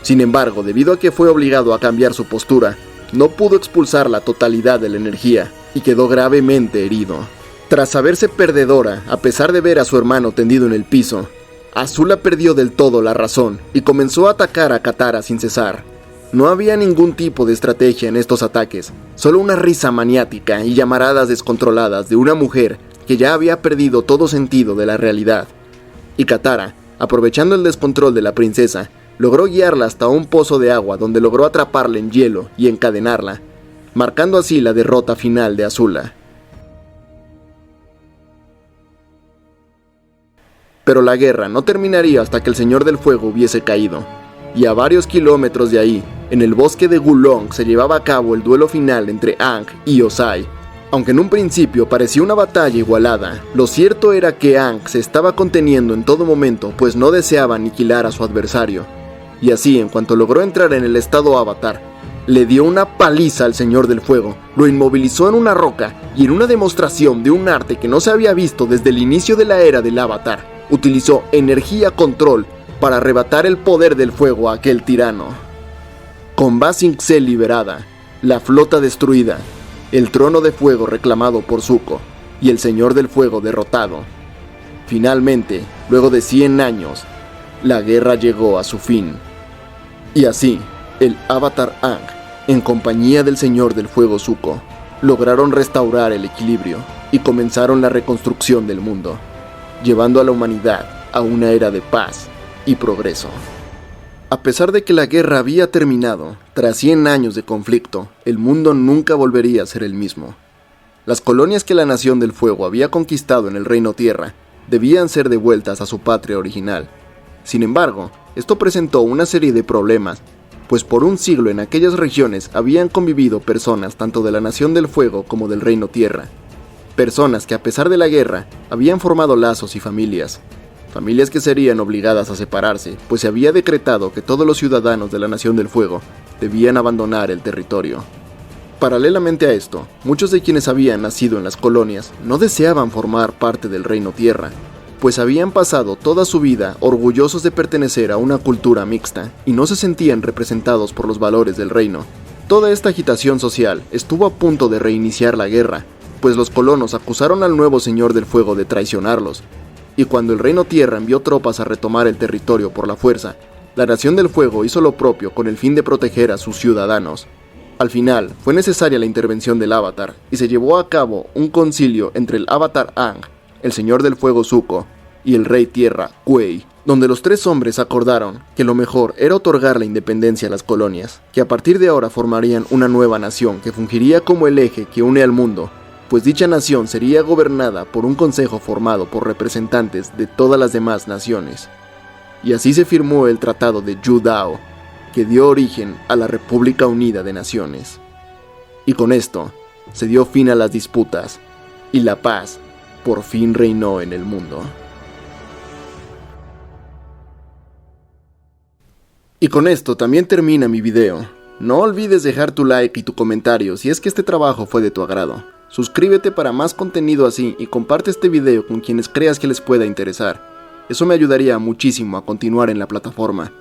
Speaker 1: Sin embargo, debido a que fue obligado a cambiar su postura, no pudo expulsar la totalidad de la energía y quedó gravemente herido. Tras saberse perdedora, a pesar de ver a su hermano tendido en el piso, Azula perdió del todo la razón y comenzó a atacar a Katara sin cesar. No había ningún tipo de estrategia en estos ataques, solo una risa maniática y llamaradas descontroladas de una mujer que ya había perdido todo sentido de la realidad. Y Katara, aprovechando el descontrol de la princesa, logró guiarla hasta un pozo de agua donde logró atraparla en hielo y encadenarla, marcando así la derrota final de Azula. Pero la guerra no terminaría hasta que el Señor del Fuego hubiese caído, y a varios kilómetros de ahí, en el bosque de Gulong, se llevaba a cabo el duelo final entre Aang y Ozai. Aunque en un principio parecía una batalla igualada, lo cierto era que Aang se estaba conteniendo en todo momento, pues no deseaba aniquilar a su adversario. Y así, en cuanto logró entrar en el estado Avatar, le dio una paliza al Señor del Fuego, lo inmovilizó en una roca y en una demostración de un arte que no se había visto desde el inicio de la era del Avatar, utilizó energía control para arrebatar el poder del fuego a aquel tirano. Con Ba Sing Se liberada, la flota destruida, el trono de fuego reclamado por Zuko, y el Señor del Fuego derrotado. Finalmente, luego de 100 años, la guerra llegó a su fin. Y así, el Avatar Aang, en compañía del Señor del Fuego Zuko, lograron restaurar el equilibrio y comenzaron la reconstrucción del mundo, llevando a la humanidad a una era de paz y progreso. A pesar de que la guerra había terminado, tras 100 años de conflicto, el mundo nunca volvería a ser el mismo. Las colonias que la Nación del Fuego había conquistado en el Reino Tierra debían ser devueltas a su patria original. Sin embargo, esto presentó una serie de problemas, pues por un siglo en aquellas regiones habían convivido personas tanto de la Nación del Fuego como del Reino Tierra. Personas que a pesar de la guerra habían formado lazos y familias que serían obligadas a separarse, pues se había decretado que todos los ciudadanos de la Nación del Fuego debían abandonar el territorio. Paralelamente a esto, muchos de quienes habían nacido en las colonias no deseaban formar parte del Reino Tierra, pues habían pasado toda su vida orgullosos de pertenecer a una cultura mixta y no se sentían representados por los valores del reino. Toda esta agitación social estuvo a punto de reiniciar la guerra, pues los colonos acusaron al nuevo Señor del Fuego de traicionarlos, y cuando el Reino Tierra envió tropas a retomar el territorio por la fuerza, la Nación del Fuego hizo lo propio con el fin de proteger a sus ciudadanos. Al final, fue necesaria la intervención del Avatar, y se llevó a cabo un concilio entre el Avatar Aang, el Señor del Fuego Zuko, y el Rey Tierra, Kuei, donde los tres hombres acordaron que lo mejor era otorgar la independencia a las colonias, que a partir de ahora formarían una nueva nación que fungiría como el eje que une al mundo, pues dicha nación sería gobernada por un consejo formado por representantes de todas las demás naciones. Y así se firmó el Tratado de Yu Dao, que dio origen a la República Unida de Naciones. Y con esto se dio fin a las disputas, y la paz por fin reinó en el mundo. Y con esto también termina mi video. No olvides dejar tu like y tu comentario si es que este trabajo fue de tu agrado. Suscríbete para más contenido así y comparte este video con quienes creas que les pueda interesar. Eso me ayudaría muchísimo a continuar en la plataforma.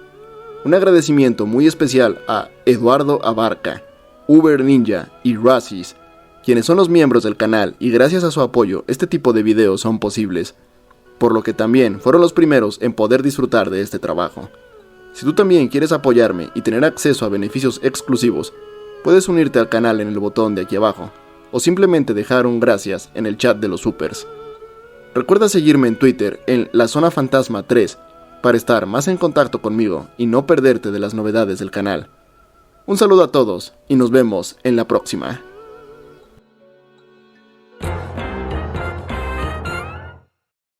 Speaker 1: Un agradecimiento muy especial a Eduardo Abarca, Uber Ninja y Rasis, quienes son los miembros del canal y gracias a su apoyo este tipo de videos son posibles, por lo que también fueron los primeros en poder disfrutar de este trabajo. Si tú también quieres apoyarme y tener acceso a beneficios exclusivos, puedes unirte al canal en el botón de aquí abajo, o simplemente dejar un gracias en el chat de los supers. Recuerda seguirme en Twitter en La Zona Fantasma 3 para estar más en contacto conmigo y no perderte de las novedades del canal. Un saludo a todos y nos vemos en la próxima.